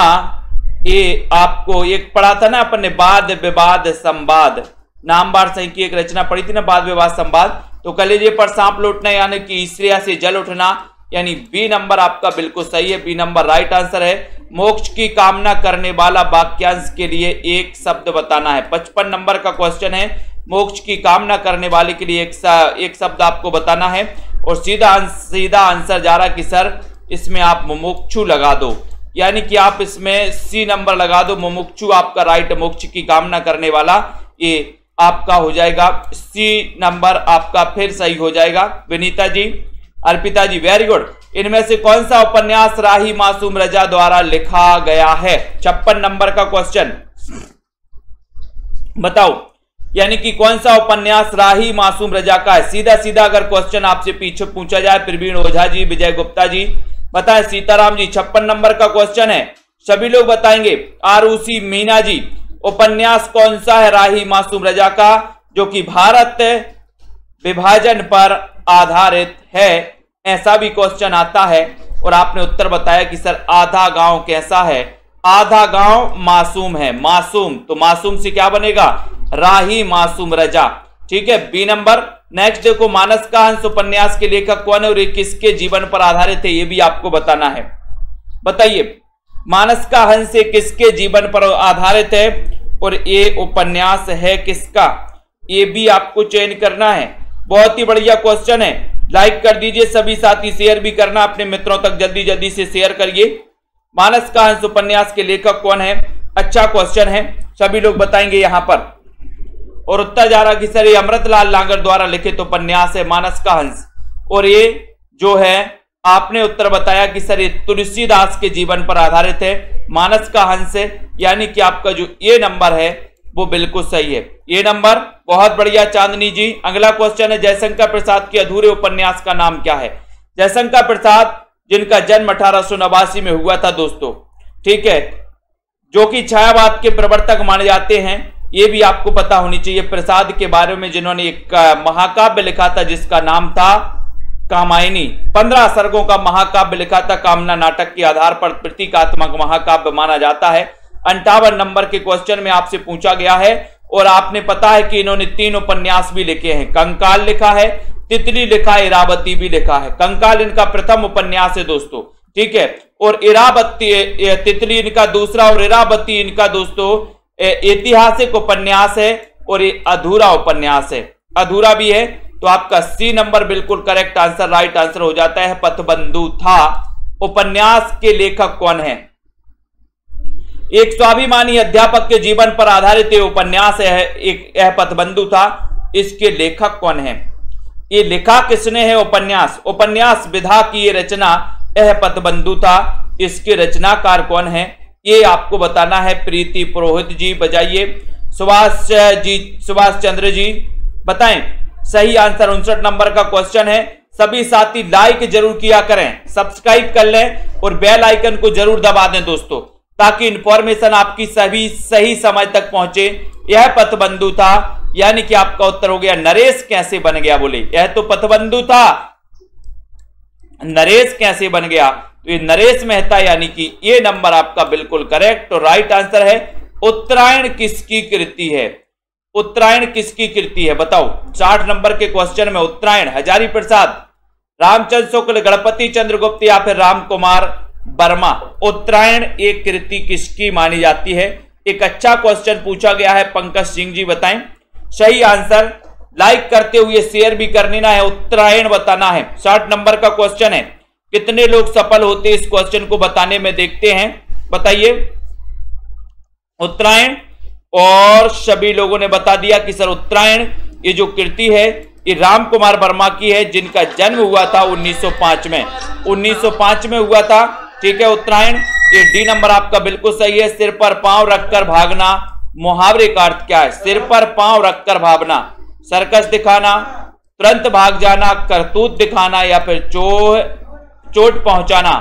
ये आपको एक पढ़ा था ना अपन ने, वाद विवाद संवाद, नामवार सही की एक रचना पढ़ी थी ना, वाद विवाद संवाद। तो कलेजे पर सांप लौटना यानी कि ईर्ष्या से जल उठना, यानी बी नंबर आपका बिल्कुल सही है। बी नंबर राइट आंसर है। मोक्ष की कामना करने वाला वाक्यांश के लिए एक शब्द बताना है। 55 नंबर का क्वेश्चन है। मोक्ष की कामना करने वाले के लिए एक शब्द आपको बताना है, और सीधा आंसर जा रहा कि सर इसमें आप मुमुक्षु लगा दो, यानी कि आप इसमें सी नंबर लगा दो। मुमुक्षु आपका राइट, मोक्ष की कामना करने वाला, ये आपका हो जाएगा। सी नंबर आपका फिर सही हो जाएगा। विनीता जी, अर्पिता जी, वेरी गुड। इनमें से कौन सा उपन्यास राही मासूम रजा द्वारा लिखा गया है? 56 नंबर का क्वेश्चन बताओ। यानी कि कौन सा उपन्यास राही मासूम रजा का है? सीधा सीधा अगर क्वेश्चन आपसे पीछे पूछा जाए, प्रवीण ओझा जी, विजय गुप्ता जी बताएं। सीताराम जी 56 नंबर का क्वेश्चन है, सभी लोग बताएंगे। आरुषि मीना जी, उपन्यास कौन सा है राही मासूम रजा का जो कि भारत विभाजन पर आधारित है? ऐसा भी क्वेश्चन आता है और आपने उत्तर बताया कि सर आधा गांव कैसा है? आधा गांव मासूम है। मासूम, तो मासूम से क्या बनेगा? राही मासूम रजा। ठीक है, बी नंबर। नेक्स्ट देखो, मानस का हंस उपन्यास के लेखक कौन है और ये किसके जीवन पर आधारित है? ये भी आपको बताना है। बताइए, मानस का हंस किसके जीवन पर आधारित है और ये उपन्यास है किसका? ये भी आपको चयन करना है। बहुत ही बढ़िया क्वेश्चन है। लाइक कर दीजिए सभी साथी, शेयर भी करना अपने मित्रों तक, जल्दी जल्दी से शेयर करिए। मानस का हंस उपन्यास के लेखक कौन है? अच्छा क्वेश्चन है, सभी लोग बताएंगे यहां पर। और उत्तर जा रहा कि सर ये अमृतलाल लांगर द्वारा लिखित उपन्यास है मानस का हंस। और ये जो है आपने उत्तर बताया कि सर ये तुलसीदास के जीवन पर आधारित है, मानस का हंस है, यानी कि आपका जो ये नंबर है वो बिल्कुल सही है, ये नंबर। बहुत बढ़िया चांदनी जी। अगला क्वेश्चन है, जयशंकर प्रसाद के अधूरे उपन्यास का नाम क्या है? जयशंकर प्रसाद जिनका जन्म 1889 में हुआ था दोस्तों, ठीक है, जो कि छायावाद के प्रवर्तक माने जाते हैं, ये भी आपको पता होनी चाहिए। प्रसाद के बारे में जिन्होंने एक महाकाव्य लिखा था जिसका नाम था कामायनी, 15 सर्गों का महाकाव्य लिखा था, कामना नाटक के आधार पर प्रतीकात्मक महाकाव्य माना जाता है। 58 नंबर के क्वेश्चन में आपसे पूछा गया है और आपने पता है कि इन्होंने 3 उपन्यास भी लिखे हैं। कंकाल लिखा है, तितली लिखा है, इरावती भी लिखा है। कंकाल इनका प्रथम उपन्यास है दोस्तों, ठीक है, और इरावती तितली इनका दूसरा और इरावती इनका दोस्तों ऐतिहासिक उपन्यास है और ये अधूरा उपन्यास है, अधूरा भी है। तो आपका सी नंबर बिल्कुल करेक्ट आंसर, राइट आंसर हो जाता है। पथबंधु था उपन्यास के लेखक कौन है? एक स्वाभिमानी अध्यापक के जीवन पर आधारित ये उपन्यास है, एक यह पथबंधु था, इसके लेखक कौन है? ये लिखा किसने है उपन्यास? उपन्यास विधा की ये रचना यह पथबंधु था, इसके रचनाकार कौन है? ये आपको बताना है। प्रीति पुरोहित जी बजाइए। सुभाष चंद्र जी बताएं सही आंसर। 59 नंबर का क्वेश्चन है। सभी साथी लाइक जरूर किया करें, सब्सक्राइब कर लें और बेल आइकन को जरूर दबा दें दोस्तों, ताकि इंफॉर्मेशन आपकी सभी सही समय तक पहुंचे। यह पथबंधु था, यानी कि आपका उत्तर हो गया नरेश कैसे बन गया? बोले यह तो पथबंधु था, नरेश कैसे बन गया? तो ये नरेश मेहता, यानी कि ये नंबर आपका बिल्कुल करेक्ट और राइट आंसर है। उत्तरायण किसकी कृति है? उत्तरायण किसकी कृति है बताओ? 60 नंबर के क्वेश्चन में उत्तरायण हजारी प्रसाद, रामचंद्र शुक्ल, गणपति चंद्रगुप्त या फिर राम कुमार वर्मा। उत्तरायण एक कृति किसकी मानी जाती है? एक अच्छा क्वेश्चन पूछा गया है। पंकज सिंह जी बताएं सही आंसर। लाइक करते हुए शेयर भी कर लेना है, उत्तरायण बताना है। 60 नंबर का क्वेश्चन है। कितने लोग सफल होते इस क्वेश्चन को बताने में? देखते हैं, बताइए। उत्तरायण, और सभी लोगों ने बता दिया कि सर उत्तरायण ये जो कृति है ये राम कुमार वर्मा की है, जिनका जन्म हुआ था 1905 में। 1905 में हुआ था, ठीक है। उत्तरायण ये डी नंबर आपका बिल्कुल सही है। सिर पर पांव रखकर भागना, मुहावरे का अर्थ क्या है? सिर पर पांव रखकर भागना, सर्कस दिखाना, तुरंत भाग जाना, करतूत दिखाना या फिर चोट पहुंचाना।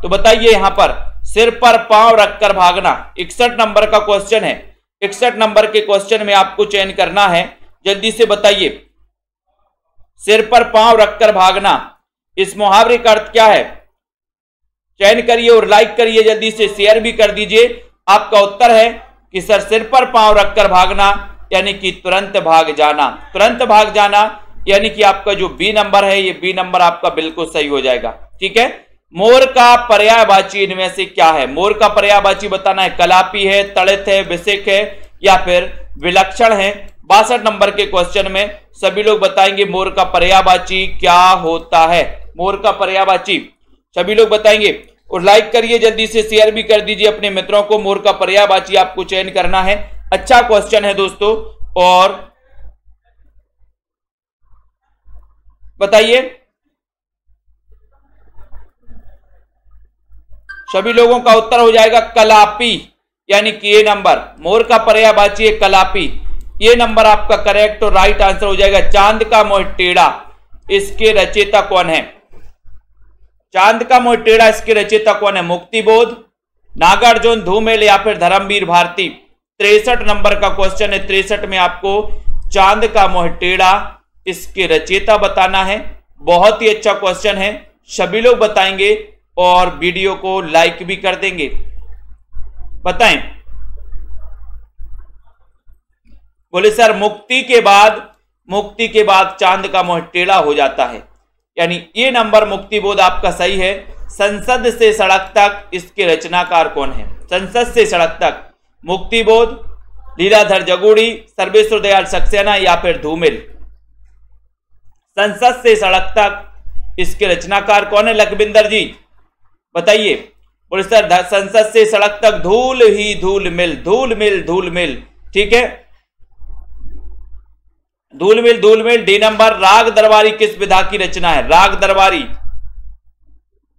तो बताइए यहां पर सिर पर पांव रखकर भागना। 61 नंबर का क्वेश्चन है। 61 नंबर के क्वेश्चन में आपको चयन करना है, जल्दी से बताइए। सिर पर पांव रखकर भागना, इस मुहावरे का अर्थ क्या है? चयन करिए और लाइक करिए, जल्दी से शेयर भी कर दीजिए। आपका उत्तर है कि सर सिर पर पांव रखकर भागना यानी कि तुरंत भाग जाना। तुरंत भाग जाना यानी कि आपका जो बी नंबर है, ये बी नंबर आपका बिल्कुल सही हो जाएगा, ठीक है। मोर का पर्यायवाची इनमें से क्या है? मोर का पर्यायवाची बताना है। कलापी है, तड़ित है, विसिक है या फिर विलक्षण है। 62 नंबर के क्वेश्चन में सभी लोग बताएंगे मोर का पर्यायवाची क्या होता है। मोर का पर्यायवाची सभी लोग बताएंगे और लाइक करिए, जल्दी से शेयर भी कर दीजिए अपने मित्रों को। मोर का पर्यायवाची आपको चयन करना है। अच्छा क्वेश्चन है दोस्तों, और बताइए सभी लोगों का उत्तर हो जाएगा कलापी, यानी कि ये नंबर। मोर का पर्यायवाची है कलापी। ये नंबर आपका करेक्ट और राइट आंसर हो जाएगा। चांद का मोह टेढ़ा, इसके रचयिता कौन है? चांद का मोह टेढ़ा, इसके रचयिता कौन है? मुक्तिबोध, नागार्जुन, धूमिल या फिर धर्मवीर भारती। 63 नंबर का क्वेश्चन है। 63 में आपको चांद का मोह टेढ़ा, इसके रचयिता बताना है। बहुत ही अच्छा क्वेश्चन है, सभी लोग बताएंगे और वीडियो को लाइक भी कर देंगे। बताएं। बोले सर मुक्ति के बाद चांद का मोह टेढ़ा हो जाता है, यानी ये नंबर मुक्तिबोध आपका सही है। संसद से सड़क तक, इसके रचनाकार कौन है? संसद से सड़क तक, मुक्तिबोध, लीलाधर जगूड़ी, सर्वेश्वर दयाल सक्सेना या फिर धूमिल। संसद से सड़क तक, इसके रचनाकार कौन है? लखविंदर जी बताइए। बोले सर संसद से सड़क तक धूल ही धूल मिल, धूल मिल धूल मिल, ठीक है, धूल मिल धूल मिल। डी नंबर, राग दरबारी किस विधा की रचना है? राग दरबारी,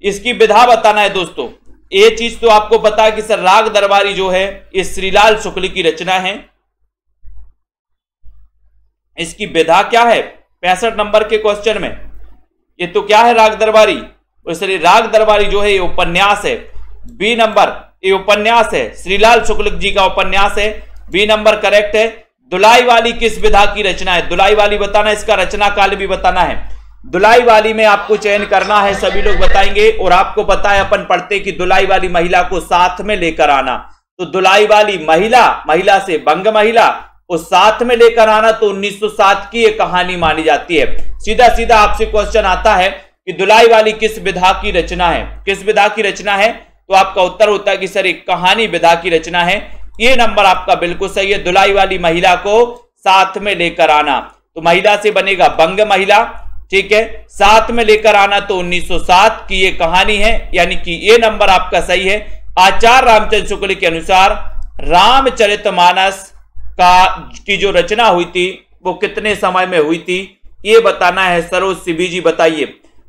इसकी विधा बताना है दोस्तों। ये चीज तो आपको पता है कि सर राग दरबारी जो है ये श्रीलाल शुक्ल की रचना है। इसकी विधा क्या है? 65 नंबर के क्वेश्चन में ये तो क्या है? राग दरबारी। और राग दरबारी जो है ये उपन्यास है। बी नंबर, ये उपन्यास है, श्रीलाल शुक्ल जी का उपन्यास है। बी नंबर करेक्ट है। दुलाई वाली किस विधा की रचना है? दुलाई वाली बताना, इसका रचना काल भी बताना है। दुलाई वाली में आपको चयन करना है, सभी लोग बताएंगे। और आपको पता है अपन पढ़ते कि दुलाई वाली महिला को साथ में लेकर आना, तो दुलाई वाली महिला से बंग महिला, उस साथ में लेकर आना, तो 1907 की ये कहानी मानी जाती है। सीधा सीधा आपसे क्वेश्चन आता है कि दुलाई वाली किस विधा की रचना है? किस विधा की रचना है? तो आपका उत्तर होता है कि सर एक कहानी विधा की रचना है। ये नंबर आपका बिल्कुल सही है। दुलाई वाली महिला को साथ में लेकर आना, तो महिला से बनेगा बंग महिला, ठीक है। साथ में लेकर आना तो 1907 की ये कहानी है, यानी कि ये नंबर आपका सही है। आचार्य रामचंद्र शुक्ल के अनुसार रामचरितमानस की जो रचना हुई थी वो कितने समय में हुई थी, ये बताना है। सरोज सिभी जी बताइए।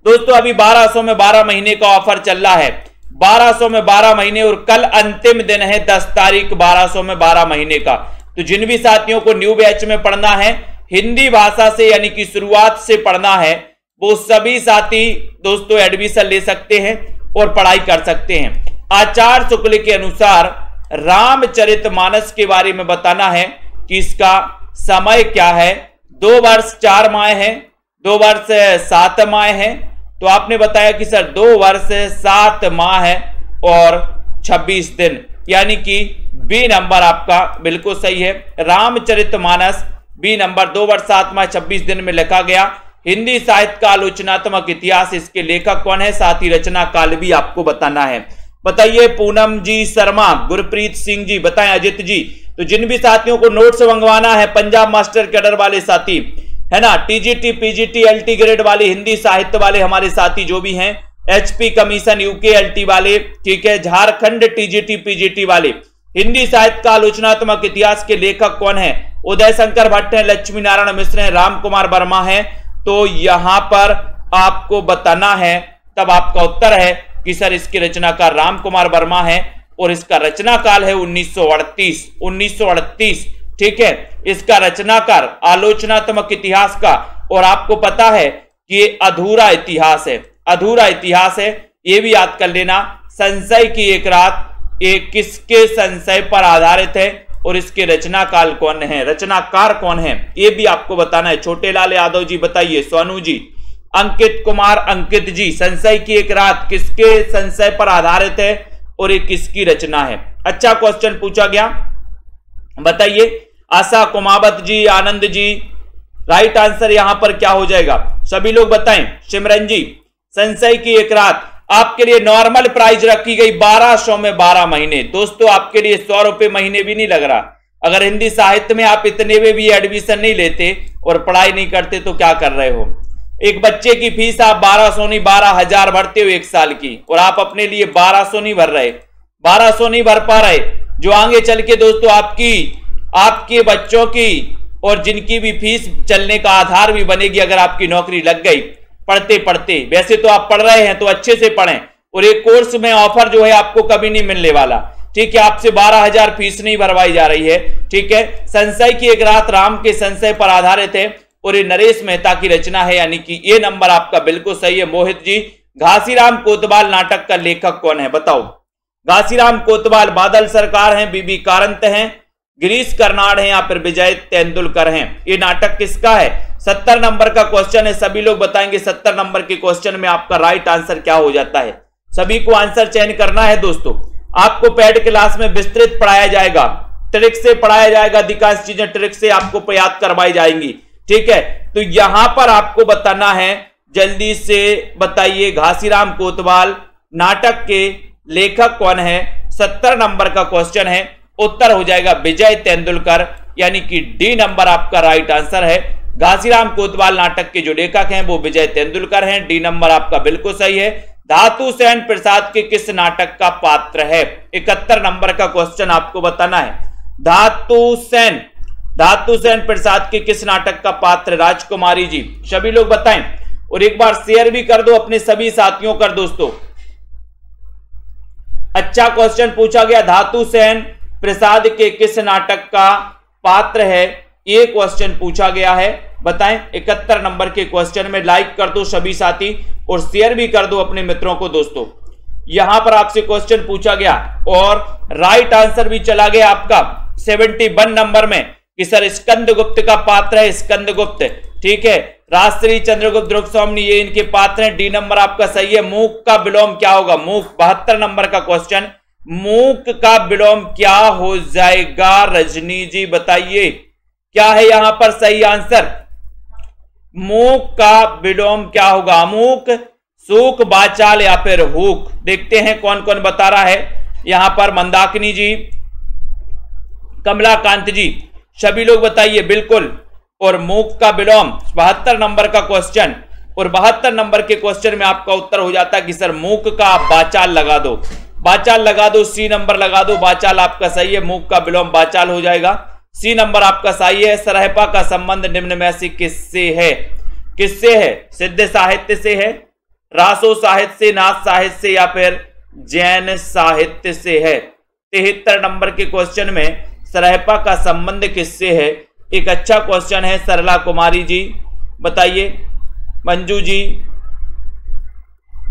दोस्तों अभी 1200 में 12 महीने का ऑफर चल रहा है। 1200 में 12 महीने और कल अंतिम दिन है 10 तारीख 1200 में 12 महीने का। तो जिन भी साथियों को न्यू बैच में पढ़ना है, हिंदी भाषा से यानी कि शुरुआत से पढ़ना है, वो सभी साथी दोस्तों एडमिशन ले सकते हैं और पढ़ाई कर सकते हैं। आचार्य शुक्ल के अनुसार रामचरितमानस के बारे में बताना है कि इसका समय क्या है। 2 वर्ष 4 माह है, 2 वर्ष 7 माह है। तो आपने बताया कि सर 2 वर्ष 7 माह है और 26 दिन, यानी कि बी नंबर आपका बिल्कुल सही है। रामचरितमानस बी नंबर 2 वर्ष 7 माह 26 दिन में लिखा गया। हिंदी साहित्य का आलोचनात्मक इतिहास, इसके लेखक कौन है? साथ ही रचना काल भी आपको बताना है। बताइए पूनम जी शर्मा, गुरप्रीत सिंह जी बताएं, अजित जी। तो जिन भी साथियों को नोट्स मंगवाना है, पंजाब मास्टर कैडर वाले साथी है ना, टीजीटी पीजीटी एलटी ग्रेड वाले, हिंदी साहित्य वाले हमारे साथी जो भी हैं, एचपी कमीशन यूके एलटी वाले, ठीक है, झारखंड टीजीटी पीजीटी वाले, हिंदी साहित्य का आलोचनात्मक इतिहास के लेखक कौन है? उदय शंकर भट्ट है, लक्ष्मी नारायण मिश्र है, राम कुमार वर्मा है। तो यहां पर आपको बताना है, तब आपका उत्तर है कि सर इसके रचनाकार राम कुमार वर्मा है और इसका रचना काल है 1938, ठीक है। इसका रचनाकार आलोचनात्मक इतिहास का, और आपको पता है कि ये अधूरा इतिहास है, अधूरा इतिहास है, ये भी याद कर लेना। संशय की एक रात, ये किसके संशय पर आधारित है और इसके रचना काल कौन है, रचनाकार कौन है, ये भी आपको बताना है। छोटे लाल यादव जी बताइए, सोनू जी, अंकित कुमार अंकित जी, संशय की एक रात किसके संशय पर आधारित है और ये किसकी रचना है? अच्छा क्वेश्चन पूछा गया, बताइए। आशा कुमावत जी, आनंद जी, राइट आंसर यहां पर क्या हो जाएगा? सभी लोग बताएं। सिमरन जी, संशय की एक रात आपके लिए नॉर्मल प्राइस रखी गई 1200 में 12 महीने। दोस्तों आपके लिए 100 रुपए महीने भी नहीं लग रहा। अगर हिंदी साहित्य में आप इतने में भी एडमिशन नहीं लेते और पढ़ाई नहीं करते तो क्या कर रहे हो? एक बच्चे की फीस आप 1200 नहीं 12,000 भरते हो 1 साल की, और आप अपने लिए 1200 नहीं भर रहे, 1200 नहीं भर पा रहे, जो आगे चल के दोस्तों आपके बच्चों की और जिनकी भी फीस चलने का आधार भी बनेगी अगर आपकी नौकरी लग गई पढ़ते पढ़ते। वैसे तो आप पढ़ रहे हैं तो अच्छे से पढ़ें, और एक कोर्स में ऑफर जो है आपको कभी नहीं मिलने वाला। ठीक है, आपसे 12,000 फीस नहीं भरवाई जा रही है। ठीक है, संशय की एक रात राम के संशय पर आधारित है और ये नरेश मेहता की रचना है, यानी कि ये नंबर आपका बिल्कुल सही है मोहित जी। घासीराम कोतवाल नाटक का लेखक कौन है बताओ? घासीराम कोतवाल बादल सरकार हैं, बीबी कारंत हैं, गिरीश कर्नाड हैं या फिर विजय तेंदुलकर हैं। ये नाटक किसका है? 70 नंबर का क्वेश्चन है, सभी लोग बताएंगे 70 नंबर के क्वेश्चन में आपका राइट आंसर क्या हो जाता है। सभी को आंसर चयन करना है दोस्तों। आपको पेड क्लास में विस्तृत पढ़ाया जाएगा, ट्रिक से पढ़ाया जाएगा, अधिकांश चीजें ट्रिक से आपको याद करवाई जाएंगी। ठीक है, तो यहां पर आपको बताना है, जल्दी से बताइए घासीराम कोतवाल नाटक के लेखक कौन है? 70 नंबर का क्वेश्चन है, उत्तर हो जाएगा विजय तेंदुलकर, यानी कि डी नंबर आपका राइट आंसर है। घासीराम कोतवाल नाटक के जो लेखक हैं वो विजय तेंदुलकर हैं, डी नंबर आपका बिल्कुल सही है। धातु सेन प्रसाद के किस नाटक का पात्र है? 71 नंबर का क्वेश्चन आपको बताना है। धातु सेन प्रसाद के किस नाटक का पात्र? राजकुमारी जी, सभी लोग बताएं और एक बार शेयर भी कर दो अपने सभी साथियों कर दोस्तों। अच्छा क्वेश्चन पूछा गया, धातु सेन प्रसाद के किस नाटक का पात्र है? ये क्वेश्चन पूछा गया है, बताएं। 71 नंबर के क्वेश्चन में लाइक कर दो सभी साथी और शेयर भी कर दो अपने मित्रों को दोस्तों। यहां पर आपसे क्वेश्चन पूछा गया और राइट आंसर भी चला गया आपका 71 नंबर में कि सर स्कंदगुप्त का पात्र है स्कंदगुप्त। ठीक है, राजश्री चंद्रगुप्त द्रुकस्वामी ये इनके पात्र हैं, डी नंबर आपका सही है। मूक का विलोम क्या होगा? मूक 72 नंबर का क्वेश्चन, मूक का विलोम क्या हो जाएगा? रजनी जी बताइए क्या है यहां पर सही आंसर? मूक का विलोम क्या होगा? अमूक, सूक, बाचाल या फिर हुक। देखते हैं कौन कौन बता रहा है यहां पर। मंदाकिनी जी, कमलाकांत जी, सभी लोग बताइए बिल्कुल। और मूक का विलोम 72 नंबर का क्वेश्चन, और 72 नंबर के क्वेश्चन में आपका उत्तर हो जाता है कि सर मूक का आप बाचाल लगा दो, बाचाल लगा दो, सी नंबर लगा दो, बाचाल आपका सही है। मूक का विलोम बाचाल हो जाएगा, सी नंबर आपका सही है। सरहपा का संबंध निम्न में से किससे है? किससे है? सिद्ध साहित्य से है, रासो साहित्य से, नाथ साहित्य से या फिर जैन साहित्य से है। 73 नंबर के क्वेश्चन में सरहपा का संबंध किससे है? एक अच्छा क्वेश्चन है। सरला कुमारी जी बताइए, मंजू जी,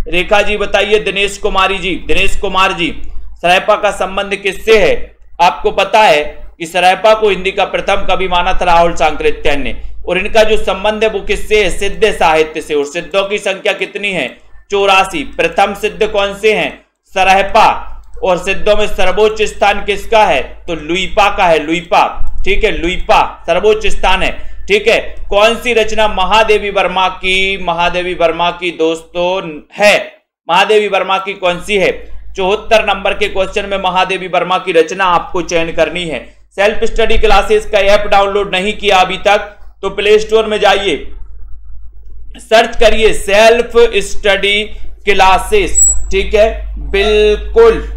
रेखा जी बताइए, दिनेश कुमारी जी, दिनेश कुमार जी, सरहपा का संबंध किससे है? आपको पता है कि सरहपा को हिंदी का प्रथम कवि माना था राहुल सांकृत्यायन ने, और इनका जो संबंध है वो किससे है? सिद्ध साहित्य से। और सिद्धों की संख्या कितनी है? 84। प्रथम सिद्ध कौन से हैं? सरहपा। और सिद्धों में सर्वोच्च स्थान किसका है? तो लुइपा का है, लुइपा। ठीक है, लुइपा सर्वोच्च स्थान है। ठीक है, कौन सी रचना महादेवी वर्मा की? महादेवी वर्मा की दोस्तों है, महादेवी वर्मा की कौन सी है? 74 नंबर के क्वेश्चन में महादेवी वर्मा की रचना आपको चयन करनी है। सेल्फ स्टडी क्लासेस का ऐप डाउनलोड नहीं किया अभी तक तो प्ले स्टोर में जाइए, सर्च करिए सेल्फ स्टडी क्लासेस। ठीक है, बिल्कुल।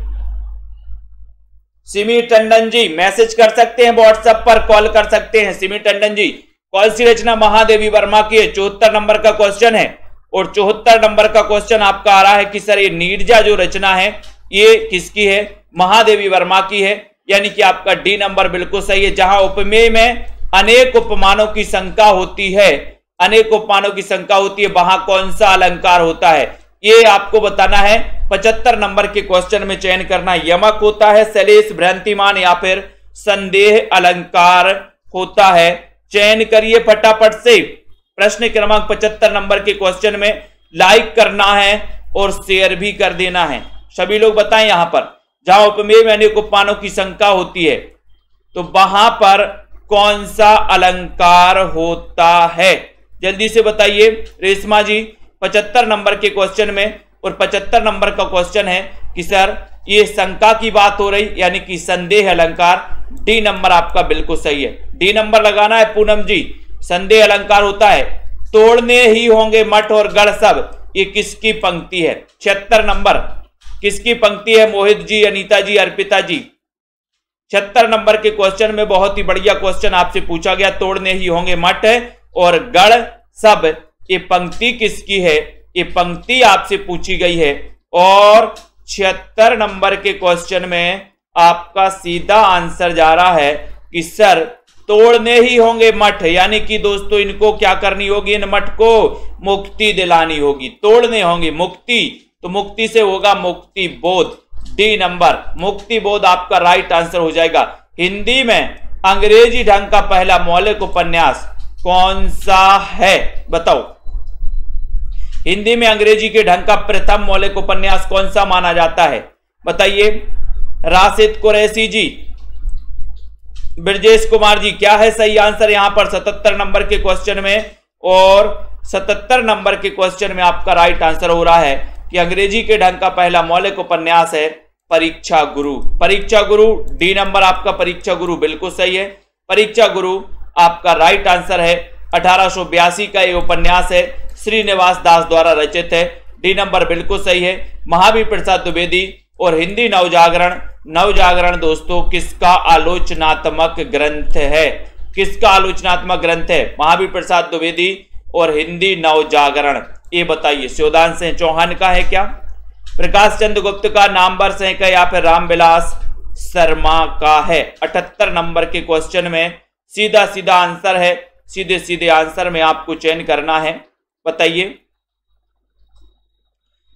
सिमी टंडन जी मैसेज कर सकते हैं, व्हाट्सएप पर कॉल कर सकते हैं। सिमी टंडन जी, कौन सी रचना महादेवी वर्मा की है? 74 नंबर का क्वेश्चन है, और 74 नंबर का क्वेश्चन आपका आ रहा है कि सर ये नीरजा जो रचना है ये किसकी है? महादेवी वर्मा की है, यानी कि आपका डी नंबर बिल्कुल सही है। जहां उपमेय में अनेक उपमानों की शंका होती है, अनेक उपमानों की शंका होती है, वहां कौन सा अलंकार होता है? ये आपको बताना है। 75 नंबर के क्वेश्चन में चयन करना यमक होता है, शैलेश, भ्रांतिमान या फिर संदेह अलंकार होता है। चयन करिए फटाफट से। प्रश्न क्रमांक 75 नंबर के क्वेश्चन में लाइक करना है और शेयर भी कर देना है। सभी लोग बताएं यहां पर जहां उपमेय में अनेक उपमानों की शंका होती है तो वहां पर कौन सा अलंकार होता है? जल्दी से बताइए रेशमा जी। 75 नंबर के क्वेश्चन में, और 75 नंबर का क्वेश्चन है कि सर ये शंका की बात हो रही, यानी कि संदेह अलंकार। डी नंबर आपका बिल्कुल सही है, डी नंबर लगाना है पूनम जी। संदेह अलंकार होता है तोड़ने ही होंगे मठ और गढ़ सब, ये किसकी पंक्ति है? 76 नंबर किसकी पंक्ति है? मोहित जी, अनीता जी, अर्पिता जी। 76 नंबर के क्वेश्चन में बहुत ही बढ़िया क्वेश्चन आपसे पूछा गया, तोड़ने ही होंगे मठ और गढ़ सब, ये पंक्ति किसकी है? ये पंक्ति आपसे पूछी गई है। और 76 नंबर के क्वेश्चन में आपका सीधा आंसर जा रहा है कि सर तोड़ने ही होंगे मठ, यानी कि दोस्तों इनको क्या करनी होगी, इन मठ को मुक्ति दिलानी होगी, तोड़ने होंगे मुक्ति, तो मुक्ति से होगा मुक्ति बोध। डी नंबर मुक्ति बोध आपका राइट आंसर हो जाएगा। हिंदी में अंग्रेजी ढंग का पहला मौलिक उपन्यास कौन सा है, बताओ। हिंदी में अंग्रेजी के ढंग का प्रथम मौलिक उपन्यास कौन सा माना जाता है, बताइए। राशिद कुरैशी जी, ब्रजेश कुमार जी, क्या है सही आंसर यहां पर 77 नंबर के क्वेश्चन में। और 77 नंबर के क्वेश्चन में आपका राइट आंसर हो रहा है कि अंग्रेजी के ढंग का पहला मौलिक उपन्यास है परीक्षा गुरु। परीक्षा गुरु डी नंबर आपका परीक्षा गुरु बिल्कुल सही है। परीक्षा गुरु आपका राइट आंसर है। 1882 का ये उपन्यास है, श्रीनिवास दास द्वारा रचित है। डी नंबर बिल्कुल सही है। महावीर प्रसाद द्विवेदी और हिंदी नवजागरण, नवजागरण दोस्तों किसका आलोचनात्मक ग्रंथ है, किसका आलोचनात्मक ग्रंथ है, महावीर प्रसाद द्विवेदी और हिंदी नवजागरण, ये बताइए। शिवदान सिंह चौहान का है क्या, प्रकाश चंद्र गुप्त का, नामवर सिंह का, या फिर रामविलास शर्मा का है। 78 नंबर के क्वेश्चन में सीधा सीधा आंसर है, सीधे सीधे आंसर में आपको चयन करना है, बताइए।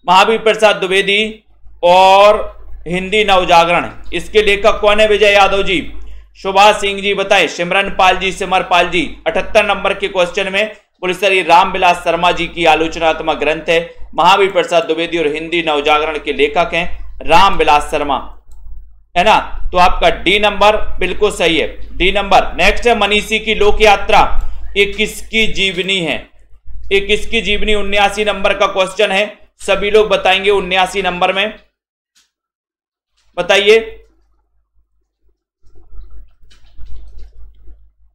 महावीर प्रसाद द्विवेदी और हिंदी नवजागरण, इसके लेखक कौन है, विजय यादव जी, सुभाष सिंह जी बताएं, सिमरन पाल जी, सिमर पाल जी। 78 नंबर के क्वेश्चन में बोले सर ये रामविलास शर्मा जी की आलोचनात्मक ग्रंथ है। महावीर प्रसाद द्विवेदी और हिंदी नवजागरण के लेखक हैं रामविलास शर्मा, है ना। तो आपका डी नंबर बिल्कुल सही है, डी नंबर। नेक्स्ट है मनीषी की लोक यात्रा, ये किसकी जीवनी है, ये किसकी जीवनी, 79 नंबर का क्वेश्चन है, सभी लोग बताएंगे 79 नंबर में, बताइए।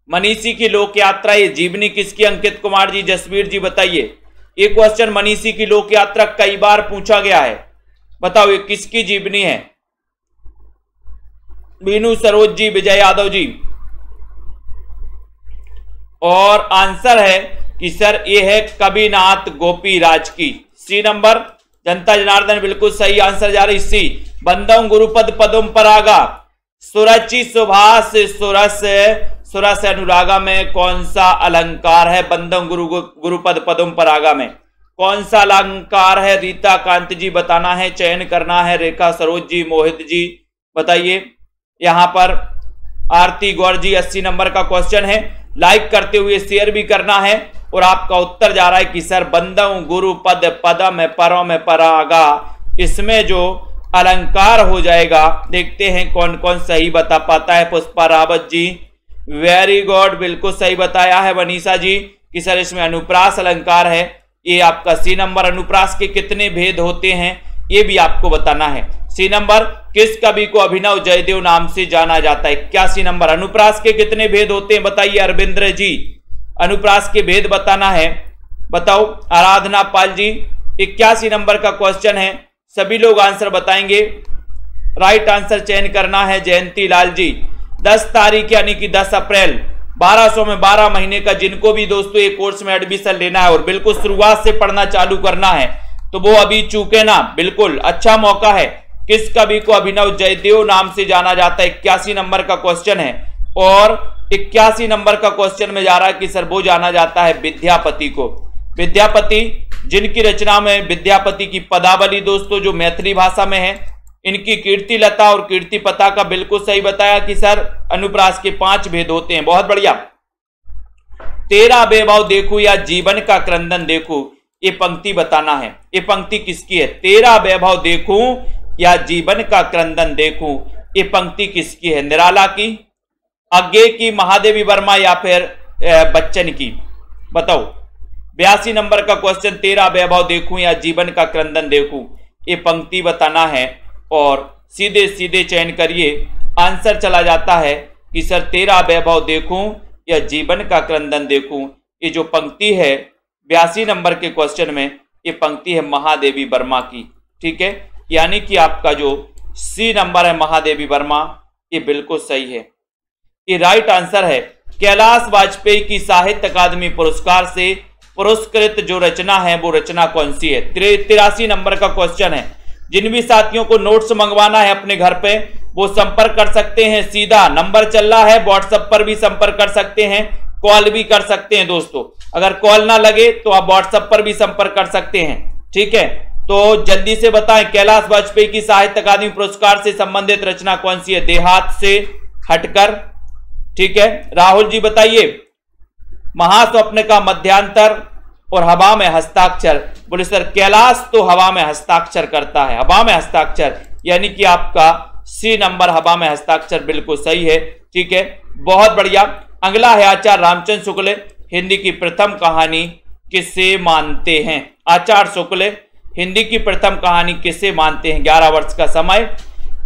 मनीषी की लोक यात्रा ये जीवनी किसकी, अंकित कुमार जी, जसवीर जी बताइए। ये क्वेश्चन मनीषी की लोक यात्रा कई बार पूछा गया है, बताओ ये किसकी जीवनी है। बीनू सरोज जी, विजय यादव जी। और आंसर है कि सर ये है कविनाथ गोपीराज की, सी नंबर। जनता जनार्दन बिल्कुल सही आंसर जा रही सी। बंदम गुरुपद पदम परागा, सुरचि सुभाष सुरस अनुरागा में कौन सा अलंकार है, बंदम गुरुपद पदम परागा में कौन सा अलंकार है, रीता कांत जी बताना है, चयन करना है। रेखा सरोज जी, मोहित जी बताइए। यहां पर आरती गौर जी 80 नंबर का क्वेश्चन है, लाइक करते हुए शेयर भी करना है। और आपका उत्तर जा रहा है कि सर बंदम गुरु पद पदम परों में परागा, इसमें जो अलंकार हो जाएगा, देखते हैं कौन कौन सही बता पाता है। पुष्पा रावत जी वेरी गुड, बिल्कुल सही बताया है। वनीसा जी कि सर इसमें अनुप्रास अलंकार है, ये आपका सी नंबर। अनुप्रास के कितने भेद होते हैं ये भी आपको बताना है। सी नंबर किस कवि को अभिनव जयदेव नाम से जाना जाता है, 81 नंबर। अनुप्रास के कितने भेद होते हैं बताइए अरविंद्र जी, अनुप्रास के भेद बताना है, बताओ। आराधना पाल जी 81 नंबर का क्वेश्चन है, सभी लोग आंसर बताएंगे, राइट आंसर चयन करना है। जयंती लाल जी 10 तारीख यानी कि 10 अप्रैल 1200 में 12 महीने का जिनको भी दोस्तों ये कोर्स में एडमिशन लेना है और बिल्कुल शुरुआत से पढ़ना चालू करना है तो वो अभी चूके ना, बिल्कुल अच्छा मौका है। किस कवि को अभिनव जयदेव नाम से जाना जाता है, 81 नंबर का क्वेश्चन है। और 81 नंबर का क्वेश्चन में जा रहा है कि सर वो जाना जाता है विद्यापति को। विद्यापति जिनकी रचना में विद्यापति की पदावली दोस्तों जो मैथिली भाषा में है, इनकी कीर्ति लता और कीर्ति पता का बिल्कुल सही बताया कि सर अनुप्रास के 5 भेद होते हैं, बहुत बढ़िया। तेरा वैभव देखूं या जीवन का क्रंदन देखूं, ये पंक्ति बताना है, ये पंक्ति किसकी है। तेरा वैभव देखूं या जीवन का क्रंदन देखूं, ये पंक्ति किसकी है, निराला की, आगे की, महादेवी वर्मा या फिर बच्चन की, बताओ। 82 नंबर का क्वेश्चन, तेरा वैभव देखूं या जीवन का क्रंदन देखूं, ये पंक्ति बताना है। और सीधे सीधे चयन करिए, आंसर चला जाता है कि सर तेरा वैभव देखूं या जीवन का क्रंदन देखूं, ये जो पंक्ति है 82 नंबर के क्वेश्चन में, ये पंक्ति है महादेवी वर्मा की, ठीक है। यानी कि आपका जो सी नंबर है महादेवी वर्मा, ये बिल्कुल सही है, ये राइट आंसर है। कैलाश वाजपेयी की साहित्य अकादमी पुरस्कार से पुरस्कृत जो रचना है वो रचना कौन सी है। 83 नंबर का क्वेश्चन है। जिन भी साथियों को नोट्स मंगवाना है अपने घर पे, वो संपर्क कर सकते हैं। सीधा नंबर चल रहा है, व्हाट्सएप पर भी संपर्क कर सकते हैं, कॉल भी कर सकते हैं दोस्तों। अगर कॉल ना लगे तो आप व्हाट्सएप पर भी संपर्क कर सकते हैं, ठीक है। तो जल्दी से बताएं, कैलाश वाजपेयी की साहित्य अकादमी पुरस्कार से संबंधित रचना कौन सी है? देहात से हटकर, ठीक है। राहुल जी बताइए, महास्वप्न का मध्यांतर और हवा में हस्ताक्षर। बोले सर कैलाश तो हवा में हस्ताक्षर करता है, हवा में हस्ताक्षर, यानी कि आपका सी नंबर हवा में हस्ताक्षर बिल्कुल सही है, ठीक है, बहुत बढ़िया। अगला है आचार्य रामचंद्र शुक्ल हिंदी की प्रथम कहानी किसे मानते हैं? आचार्य शुक्ल हिंदी की प्रथम कहानी किसे मानते हैं? 11 वर्ष का समय,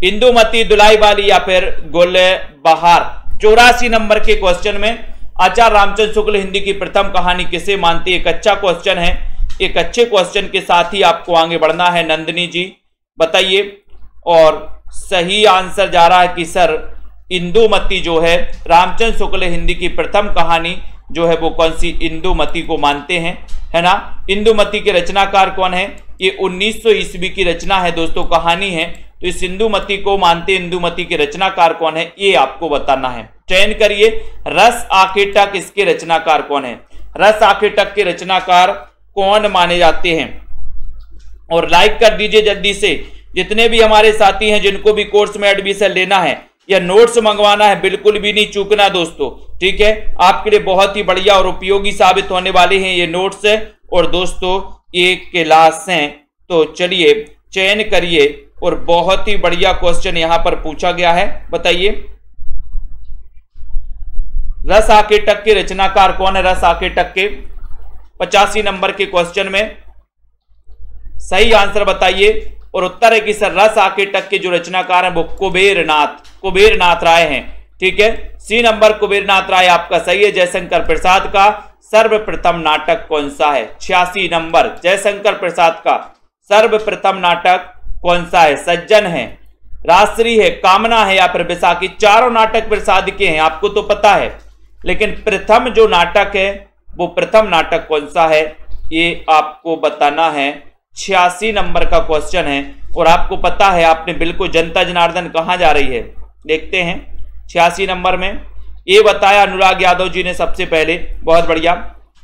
इंदुमती, दुलाई वाली या फिर गुलबहार। 84 नंबर के क्वेश्चन में आचार्य रामचंद्र शुक्ल हिंदी की प्रथम कहानी किसे मानते हैं? एक अच्छा क्वेश्चन है। एक अच्छे क्वेश्चन के साथ ही आपको आगे बढ़ना है। नंदिनी जी बताइए, और सही आंसर जा रहा है कि सर इंदुमती जो है रामचंद्र शुक्ल हिंदी की प्रथम कहानी जो है वो कौन सी? इंदुमती को मानते हैं, है ना। इंदुमती के रचनाकार कौन है? ये 1900 ईस्वी की रचना है दोस्तों, कहानी है। तो इस इंदुमती को मानते, इंदुमती के रचनाकार कौन है ये आपको बताना है। चयन करिए। रस आखेटक इसके रचनाकार कौन है? रस आखेटक के रचनाकार कौन माने जाते हैं? और लाइक कर दीजिए जल्दी से। जितने भी हमारे साथी हैं जिनको भी कोर्स में एडमिशन लेना है या नोट्स मंगवाना है, बिल्कुल भी नहीं चूकना दोस्तों, ठीक है। आपके लिए बहुत ही बढ़िया और उपयोगी साबित होने वाले हैं ये नोट्स है। और दोस्तों ये क्लास हैं, तो चलिए चयन करिए। और बहुत ही बढ़िया क्वेश्चन यहां पर पूछा गया है, बताइए रस आखेटक के रचनाकार कौन है? रस आखेटक के 85 नंबर के क्वेश्चन में सही आंसर बताइए। और उत्तर है कि सर रस आखेटक के जो रचनाकार हैं वो कुबेरनाथ राय हैं, ठीक है। सी नंबर कुबेरनाथ राय आपका सही है। जयशंकर प्रसाद का सर्वप्रथम नाटक कौन सा है? 86 नंबर जयशंकर प्रसाद का सर्वप्रथम नाटक कौन सा है? सज्जन है, राजश्री है, कामना है या फिर बैसाखी। चारों नाटक प्रसाद के हैं, आपको तो पता है, लेकिन प्रथम जो नाटक है वो प्रथम नाटक कौन सा है ये आपको बताना है। 86 नंबर का क्वेश्चन है। और आपको पता है, आपने बिल्कुल जनता जनार्दन कहां जा रही है देखते हैं। 86 नंबर में ये बताया अनुराग यादव जी ने सबसे पहले, बहुत बढ़िया,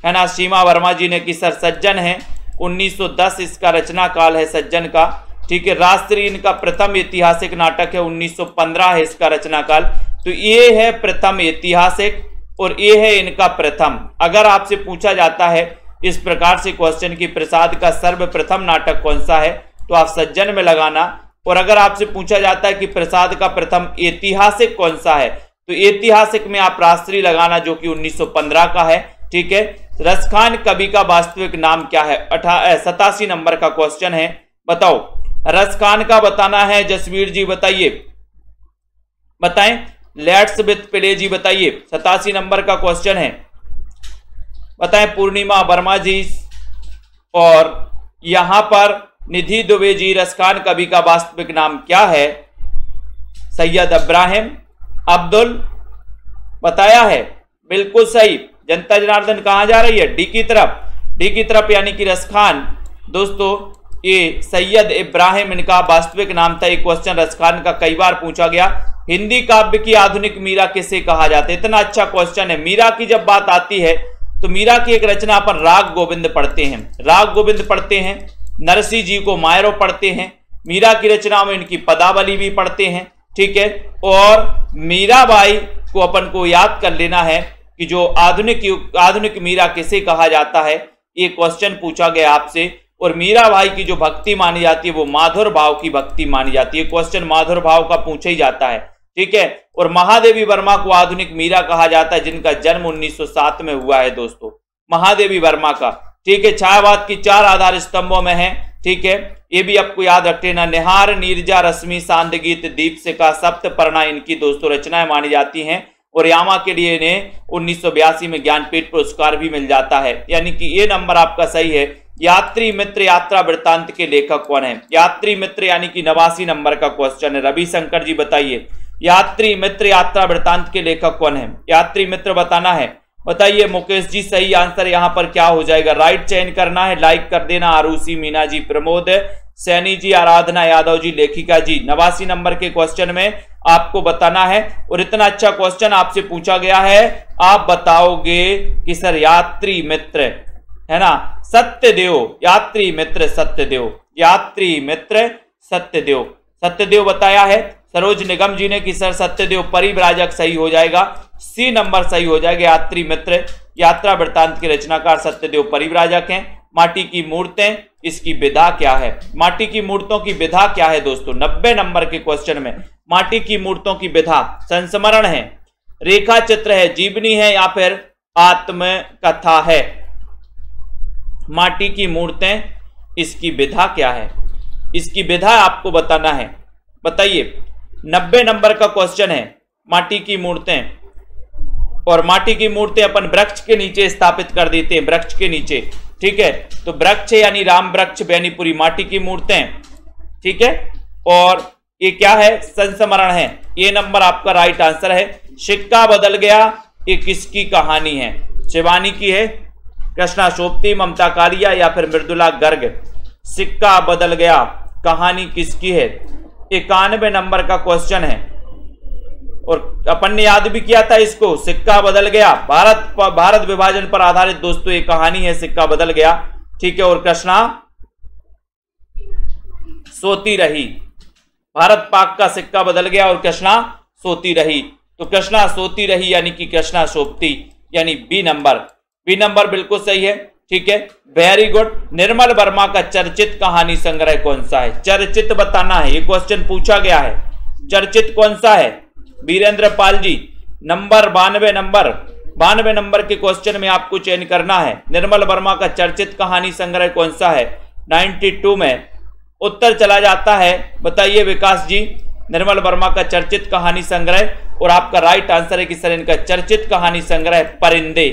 है ना। सीमा वर्मा जी ने कि सर सज्जन है, 1910 इसका रचना काल है सज्जन का, ठीक है। राजश्री इनका प्रथम ऐतिहासिक नाटक है, 1915 है इसका रचना काल। तो ये है प्रथम ऐतिहासिक और ये है इनका प्रथम। अगर आपसे पूछा जाता है इस प्रकार से क्वेश्चन की प्रसाद का सर्वप्रथम नाटक कौन सा है, तो आप सज्जन में लगाना। और अगर आपसे पूछा जाता है कि प्रसाद का प्रथम ऐतिहासिक कौन सा है, तो ऐतिहासिक में आप राजश्री लगाना जो कि 1915 का है, ठीक है। रसखान कवि का वास्तविक नाम क्या है? 87 नंबर का क्वेश्चन है, बताओ रसखान का बताना है। जसवीर जी बताइए, बताएं। लेट्स विथ प्ले जी बताइए, 87 नंबर का क्वेश्चन है, बताएं। पूर्णिमा वर्मा जी और यहां पर निधि दुबे जी, रसखान कवि का वास्तविक नाम क्या है? सैयद इब्राहिम अब्दुल बताया है, बिल्कुल सही। जनता जनार्दन कहां जा रही है? डी की तरफ, डी की तरफ, यानी कि रसखान। दोस्तों ये सैयद इब्राहिम इनका वास्तविक नाम था। एक क्वेश्चन रसखान का कई बार पूछा गया। हिंदी काव्य की आधुनिक मीरा किसे कहा जाता है? इतना अच्छा क्वेश्चन है। मीरा की जब बात आती है तो मीरा की एक रचना पर राग गोविंद पढ़ते हैं, राग गोविंद पढ़ते हैं, नरसिंह जी को मायरो पढ़ते हैं, मीरा की रचना में इनकी पदावली भी पढ़ते हैं, ठीक है। और मीराबाई को अपन को याद कर लेना है कि जो आधुनिक मीरा किसे कहा जाता है, ये क्वेश्चन पूछा गया आपसे। और मीराबाई की जो भक्ति मानी जाती है वो माधुर भाव की भक्ति मानी जाती है। क्वेश्चन माधुर भाव का पूछा ही जाता है, ठीक है। और महादेवी वर्मा को आधुनिक मीरा कहा जाता है, जिनका जन्म 1907 में हुआ है दोस्तों, महादेवी वर्मा का, ठीक है। छायावाद की 4 आधार स्तंभों में है, ठीक है। ये भी आपको याद रख लेना। निहार, नीरजा, रश्मि, सांद गीत, दीपशिखा, सप्तपर्णा इनकी दोस्तों रचनाएं मानी जाती हैं। और यामा के लिए इन्हें 1982 में ज्ञानपीठ पुरस्कार भी मिल जाता है, यानी कि ये नंबर आपका सही है। यात्री मित्र यात्रा वृत्तांत के लेखक कौन है? यात्री मित्र यानी कि 89 नंबर का क्वेश्चन है। रविशंकर जी बताइए, यात्री मित्र यात्रा वृत्तांत के लेखक कौन है? यात्री मित्र बताना है, बताइए। मुकेश जी सही आंसर यहां पर क्या हो जाएगा? राइट चयन करना है, लाइक कर देना। आरुषि, मीना जी, प्रमोद, सैनी जी, आराधना यादव जी, लेखिका जी। 89 नंबर के क्वेश्चन में आपको बताना है। और इतना अच्छा क्वेश्चन आपसे पूछा गया है, आप बताओगे कि सर यात्री मित्र है ना, सत्यदेव, यात्री मित्र सत्यदेव, यात्री मित्र सत्यदेव, सत्यदेव बताया है सरोज निगम जी ने कि सर सत्यदेव परिव्राजक सही हो जाएगा, सी नंबर सही हो जाएगा। यात्री मित्र यात्रा वृत्तांत के रचनाकार सत्यदेव परिव्राजक हैं। माटी की मूर्तें, इसकी विधा क्या है? माटी की मूर्तों की विधा क्या है दोस्तों? 90 नंबर के क्वेश्चन में माटी की मूर्तों की विधा संस्मरण है, रेखा चित्र है, जीवनी है या फिर आत्मकथा है? माटी की मूर्तें, इसकी विधा क्या है? इसकी विधा आपको बताना है। बताइए, 90 नंबर का क्वेश्चन है माटी की मूर्तें। और माटी की मूर्तें अपन वृक्ष के नीचे स्थापित कर देते हैं, वृक्ष के नीचे, ठीक है। तो वृक्ष यानी राम वृक्ष बेनीपुरी माटी की मूर्तें, ठीक है। और ये क्या है? संस्मरण है। ये नंबर आपका राइट आंसर है। सिक्का बदल गया, ये किसकी कहानी है? शिवानी की है, कृष्णा सोपती, ममता कालिया या फिर मृदुला गर्ग? सिक्का बदल गया कहानी किसकी है? 91 नंबर का क्वेश्चन है और अपन ने याद भी किया था इसको, सिक्का बदल गया। भारत विभाजन पर आधारित दोस्तों ये कहानी है, सिक्का बदल गया, ठीक है। और कृष्णा सोती रही, भारत पाक का सिक्का बदल गया और कृष्णा सोती रही। तो कृष्णा सोती रही यानी कि कृष्णा सोपती, यानी बी नंबर, बी नंबर बिल्कुल सही है, ठीक है, वेरी गुड। निर्मल वर्मा का चर्चित कहानी संग्रह कौन सा है? चर्चित बताना है, ये क्वेश्चन पूछा गया है। चर्चित कौन सा है? वीरेंद्र पाल जी, नंबर 92 नंबर के क्वेश्चन में आपको चयन करना है। निर्मल वर्मा का चर्चित कहानी संग्रह कौन सा है? 92 में उत्तर चला जाता है। बताइए विकास जी, निर्मल वर्मा का चर्चित कहानी संग्रह, और आपका राइट आंसर है कि सर इनका चर्चित कहानी संग्रह परिंदे,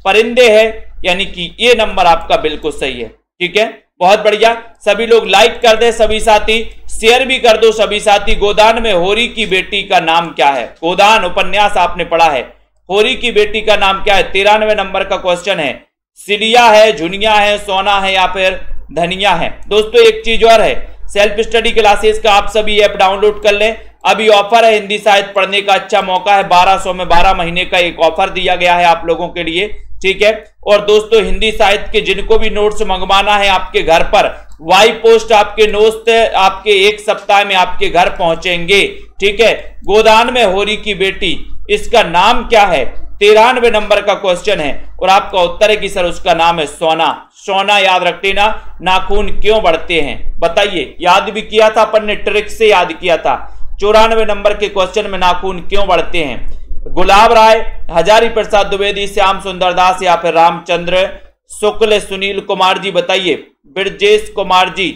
परिंदे है, यानी कि ये नंबर आपका बिल्कुल सही है, ठीक है। बहुत बढ़िया, सभी लोग लाइक कर दे, सभी साथी शेयर भी कर दो सभी साथी। गोदान में होरी की बेटी का नाम क्या है? गोदान उपन्यास आपने पढ़ा है, होरी की बेटी का नाम क्या है? 93 नंबर का क्वेश्चन है। सिलिया है, झुनिया है, सोना है या फिर धनिया है? दोस्तों एक चीज और है, सेल्फ स्टडी क्लासेस का आप सभी ऐप डाउनलोड कर लें। अभी ऑफर है, हिंदी साहित्य पढ़ने का अच्छा मौका है। 1200 में 12 महीने का एक ऑफर दिया गया है आप लोगों के लिए, ठीक है। और दोस्तों हिंदी साहित्य के जिनको भी नोट्स मंगवाना है आपके घर पर, वाई पोस्ट आपके नोट्स आपके 1 सप्ताह में आपके घर पहुंचेंगे, ठीक है। गोदान में होरी की बेटी, इसका नाम क्या है? 93 नंबर का क्वेश्चन है और आपका उत्तर है कि सर उसका नाम है सोना। सोना याद रख लेना। नाखून क्यों बढ़ते हैं? बताइए, याद भी किया था अपन ने, ट्रिक से याद किया था। 94 नंबर के क्वेश्चन में नाखून क्यों बढ़ते हैं? गुलाब राय, हजारी प्रसाद द्विवेदी, श्याम सुंदर दास या फिर रामचंद्र शुक्ल? सुनील कुमार जी बताइए, ब्रजेश कुमार जी,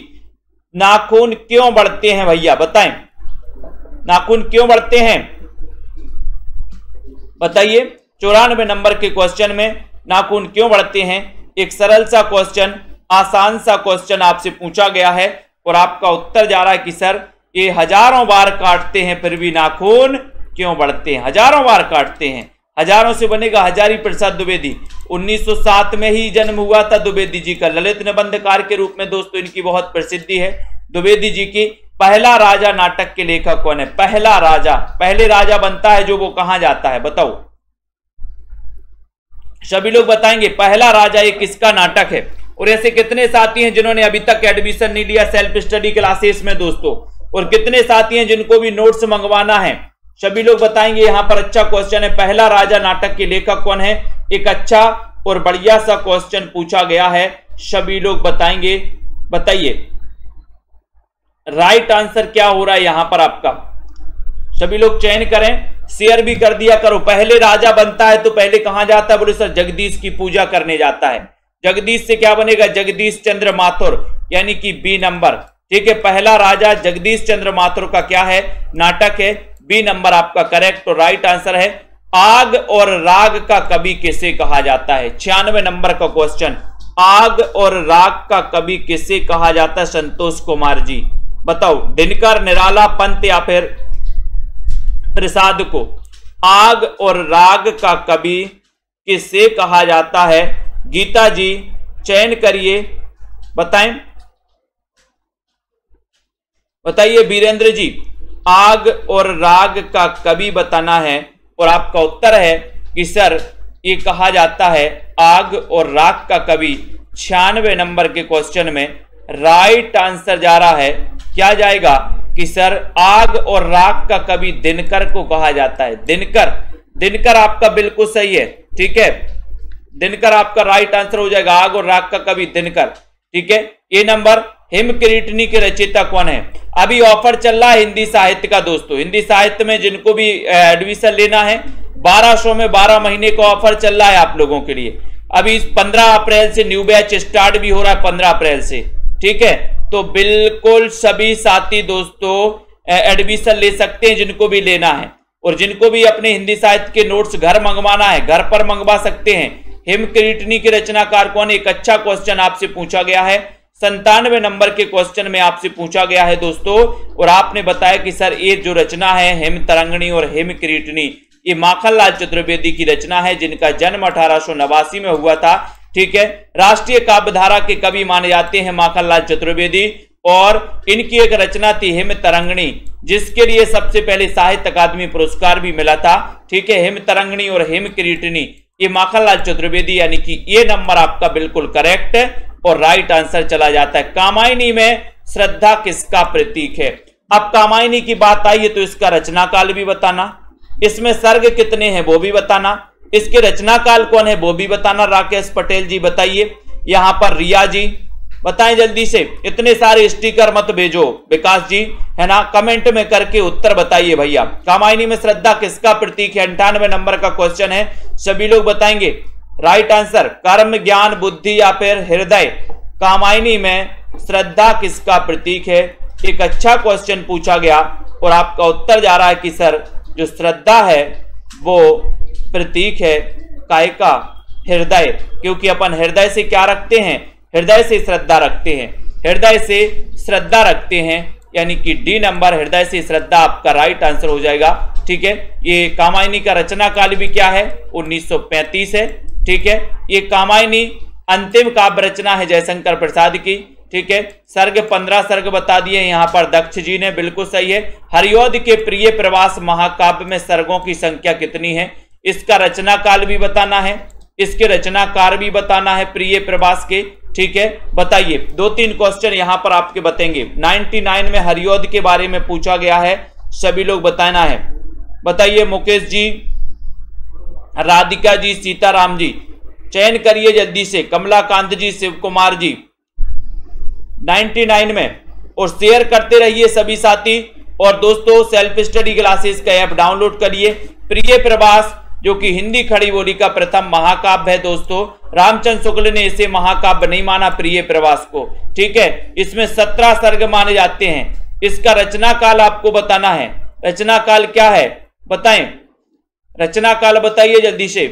नाखून क्यों बढ़ते हैं भैया बताएं, नाखून क्यों बढ़ते हैं? बताइए 94 नंबर के क्वेश्चन में नाखून क्यों बढ़ते हैं? एक सरल सा क्वेश्चन, आसान सा क्वेश्चन आपसे पूछा गया है और आपका उत्तर जा रहा है कि सर ये हजारों बार काटते हैं फिर भी नाखून क्यों बढ़ते हैं? हजारों बार काटते हैं, हजारों से बनेगा हजारी प्रसाद द्विवेदी। 1907 में ही जन्म हुआ था द्विवेदी जी का। ललित निबंधकार के रूप में दोस्तों इनकी बहुत प्रसिद्धि है द्विवेदी जी की। पहला राजा नाटक के लेखक कौन है? पहला राजा, पहले राजा बनता है जो वो कहां जाता है? बताओ, सभी लोग बताएंगे पहला राजा ये किसका नाटक है? और ऐसे कितने साथी हैं जिन्होंने अभी तक एडमिशन नहीं लिया सेल्फ स्टडी क्लासेस में दोस्तों, और कितने साथी हैं जिनको भी नोट्स मंगवाना है? सभी लोग बताएंगे। यहां पर अच्छा क्वेश्चन है, पहला राजा नाटक के लेखक कौन है? एक अच्छा और बढ़िया सा क्वेश्चन पूछा गया है, सभी लोग बताएंगे। बताइए राइट आंसर क्या हो रहा है यहां पर आपका? सभी लोग चयन करें, शेयर भी कर दिया करो। पहले राजा बनता है तो पहले कहां जाता है? बोले सर जगदीश की पूजा करने जाता है। जगदीश से क्या बनेगा? जगदीश चंद्र माथुर, यानी कि बी नंबर, ठीक है। पहला राजा जगदीश चंद्र माथुर का क्या है? नाटक है। बी नंबर आपका करेक्ट और राइट आंसर है। आग और राग का कवि किसे कहा जाता है? 96 नंबर का क्वेश्चन, आग और राग का कवि किसे कहा जाता है? संतोष कुमार जी बताओ, दिनकर, निराला, पंत या फिर प्रसाद को? आग और राग का कवि किसे कहा जाता है? गीता जी चयन करिए, बताएं, बताइए वीरेंद्र जी, आग और राग का कवि बताना है। और आपका उत्तर है कि सर ये कहा जाता है आग और राग का कवि। 96 नंबर के क्वेश्चन में राइट आंसर जा रहा है, क्या जाएगा कि सर आग और राग का कवि दिनकर को कहा जाता है। दिनकर आपका बिल्कुल सही है, ठीक है, दिनकर आपका राइट आंसर हो जाएगा, आग और राग का कवि दिनकर, ठीक है। ये नंबर हिमकिरीटनी के रचयिता कौन है? अभी ऑफर चल रहा है हिंदी साहित्य का दोस्तों। हिंदी साहित्य में जिनको भी एडमिशन लेना है 1200 में 12 महीने का ऑफर चल रहा है आप लोगों के लिए। अभी 15 अप्रैल से न्यू बैच स्टार्ट भी हो रहा है, 15 अप्रैल से, ठीक है। तो बिल्कुल सभी साथी दोस्तों एडमिशन ले सकते हैं जिनको भी लेना है। और जिनको भी अपने हिंदी साहित्य के नोट्स घर मंगवाना है घर पर मंगवा सकते हैं। हिमकिरीटनी के रचनाकार कौन? एक अच्छा क्वेश्चन आपसे पूछा गया है, 97 नंबर के क्वेश्चन में आपसे पूछा गया है दोस्तों। और आपने बताया कि सर ये जो रचना है हिम तरंगिणी और हिमकिरीटनी, ये माखनलाल चतुर्वेदी की रचना है, जिनका जन्म 1889 में हुआ था, ठीक है। राष्ट्रीय काव्यधारा के कवि माने जाते हैं माखनलाल चतुर्वेदी। और इनकी एक रचना थी हिम तरंगिणी, जिसके लिए सबसे पहले साहित्य अकादमी पुरस्कार भी मिला था, ठीक है। हिम तरंगिणी और हिमकिरीटनी ये माखनलाल चतुर्वेदी, यानी कि ये नंबर आपका बिल्कुल करेक्ट और राइट आंसर चला जाता है। कामायनी में श्रद्धा किसका प्रतीक है? अब कामायनी की बात आई है तो इसका रचना काल भी बताना, इसमें सर्ग कितने हैं वो भी बताना, इसके रचना काल कौन है वो भी बताना। राकेश पटेल जी बताइए, यहां पर रिया जी बताएं जल्दी से, इतने सारे स्टिकर मत भेजो विकास जी, है ना, कमेंट में करके उत्तर बताइए भैया। कामायनी में श्रद्धा किसका प्रतीक है? 98 नंबर का क्वेश्चन है, सभी लोग बताएंगे राइट आंसर। कर्म, ज्ञान, बुद्धि या फिर हृदय? कामायनी में श्रद्धा किसका प्रतीक है? एक अच्छा क्वेश्चन पूछा गया और आपका उत्तर जा रहा है कि सर जो श्रद्धा है वो प्रतीक है काय का? हृदय, क्योंकि अपन हृदय से क्या रखते हैं? हृदय से श्रद्धा रखते हैं, हृदय से श्रद्धा रखते हैं, यानी कि डी नंबर हृदय से श्रद्धा आपका राइट आंसर हो जाएगा, ठीक है। ये कामायनी का रचना काल भी क्या है? 1935 है, ठीक है। ये कामायनी अंतिम काव्य रचना है जयशंकर प्रसाद की, ठीक है। सर्ग 15 सर्ग बता दिए यहाँ पर दक्ष जी ने, बिल्कुल सही है। हरिऔध के प्रिय प्रवास महाकाव्य में सर्गों की संख्या कितनी है? इसका रचना काल भी बताना है, इसके रचनाकार भी बताना है प्रिय प्रवास के, ठीक है। बताइए, 2-3 क्वेश्चन यहां पर आपके बतेंगे। 99 में हरिऔध के बारे में पूछा गया है, सभी लोग बताना है। बताइए मुकेश जी, राधिका जी, सीताराम जी, चयन करिए जल्दी से। कमलाकांत जी, शिव कुमार जी 99 में, और शेयर करते रहिए सभी साथी। और दोस्तों सेल्फ स्टडी क्लासेस का ऐप डाउनलोड करिए। प्रिय प्रवास जो कि हिंदी खड़ी बोली का प्रथम महाकाव्य है दोस्तों, रामचंद्र शुक्ल ने इसे महाकाव्य नहीं माना प्रिय प्रवास को, ठीक है। इसमें 17 सर्ग माने जाते हैं। इसका रचना काल आपको बताना है। रचना काल क्या है बताएं, रचना काल बताइए जल्दी से।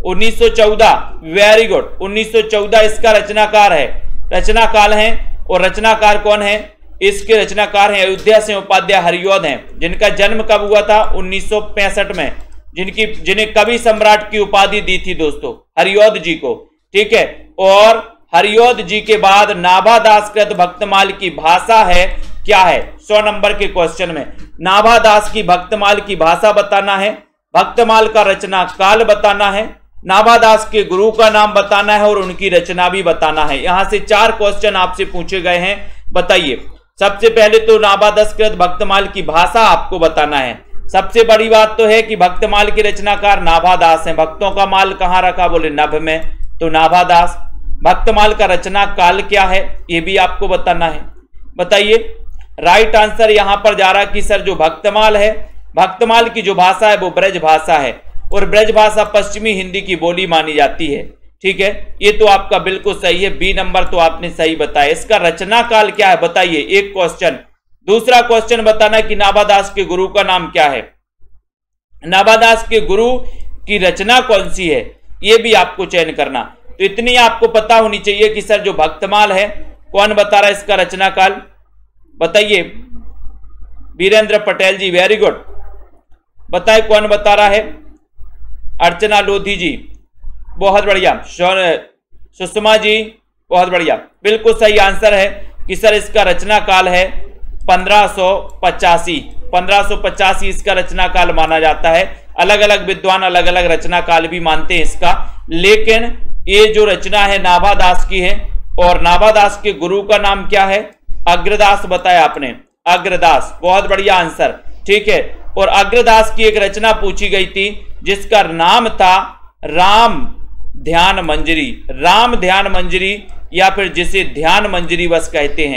1914, वेरी गुड, 1914 इसका रचनाकार है, रचना काल है। और रचनाकार कौन है? इसके रचनाकार हैं अयोध्या सिंह उपाध्याय हरिऔध हैं, जिनका जन्म कब हुआ था? 1965 में, जिन्हें कवि सम्राट की उपाधि दी थी दोस्तों हरिऔध जी को, ठीक है। और हरिऔध जी के बाद नाभादास कृत भक्तमाल की भाषा है क्या है? 100 नंबर के क्वेश्चन में नाभादास की भक्तमाल की भाषा बताना है, भक्तमाल का रचना काल बताना है, नाभादास के गुरु का नाम बताना है और उनकी रचना भी बताना है। यहां से 4 क्वेश्चन आपसे पूछे गए हैं। बताइए, सबसे पहले तो नाभादास कृत भक्तमाल की भाषा आपको बताना है। सबसे बड़ी बात तो है कि भक्तमाल के रचनाकार नाभादास हैं। भक्तों का माल कहां रखा? बोले नभ में, तो नाभादास। भक्तमाल का रचना काल क्या है ये भी आपको बताना है। बताइए, राइट आंसर यहां पर जा रहा है कि सर जो भक्तमाल है, भक्तमाल की जो भाषा है वो ब्रज भाषा है, और ब्रज भाषा पश्चिमी हिंदी की बोली मानी जाती है, ठीक है। ये तो आपका बिल्कुल सही है, बी नंबर तो आपने सही बताया। इसका रचना काल क्या है बताइए, एक क्वेश्चन। दूसरा क्वेश्चन बताना कि नाभादास के गुरु का नाम क्या है, नाभादास के गुरु की रचना कौन सी है, यह भी आपको चयन करना। तो इतनी आपको पता होनी चाहिए कि सर जो भक्तमाल है कौन बता रहा है इसका रचना काल? बताइए, वीरेंद्र पटेल जी, वेरी गुड, बताए कौन बता रहा है? अर्चना लोधी जी, बहुत बढ़िया। सुषमा जी, बहुत बढ़िया, बिल्कुल सही आंसर है कि सर इसका रचना काल है 1585 इसका रचना काल माना जाता है। अलग अलग विद्वान अलग अलग रचना काल भी मानते हैं इसका, लेकिन ये जो रचना है नाभादास की है। और नाभादास के गुरु का नाम क्या है? अग्रदास बताया आपने, अग्रदास, बहुत बढ़िया आंसर, ठीक है। और अग्रदास की एक रचना पूछी गई थी जिसका नाम था राम ध्यान मंजरी, राम ध्यान मंजरी, या फिर जिसे ध्यान मंजरी बस कहते हैं।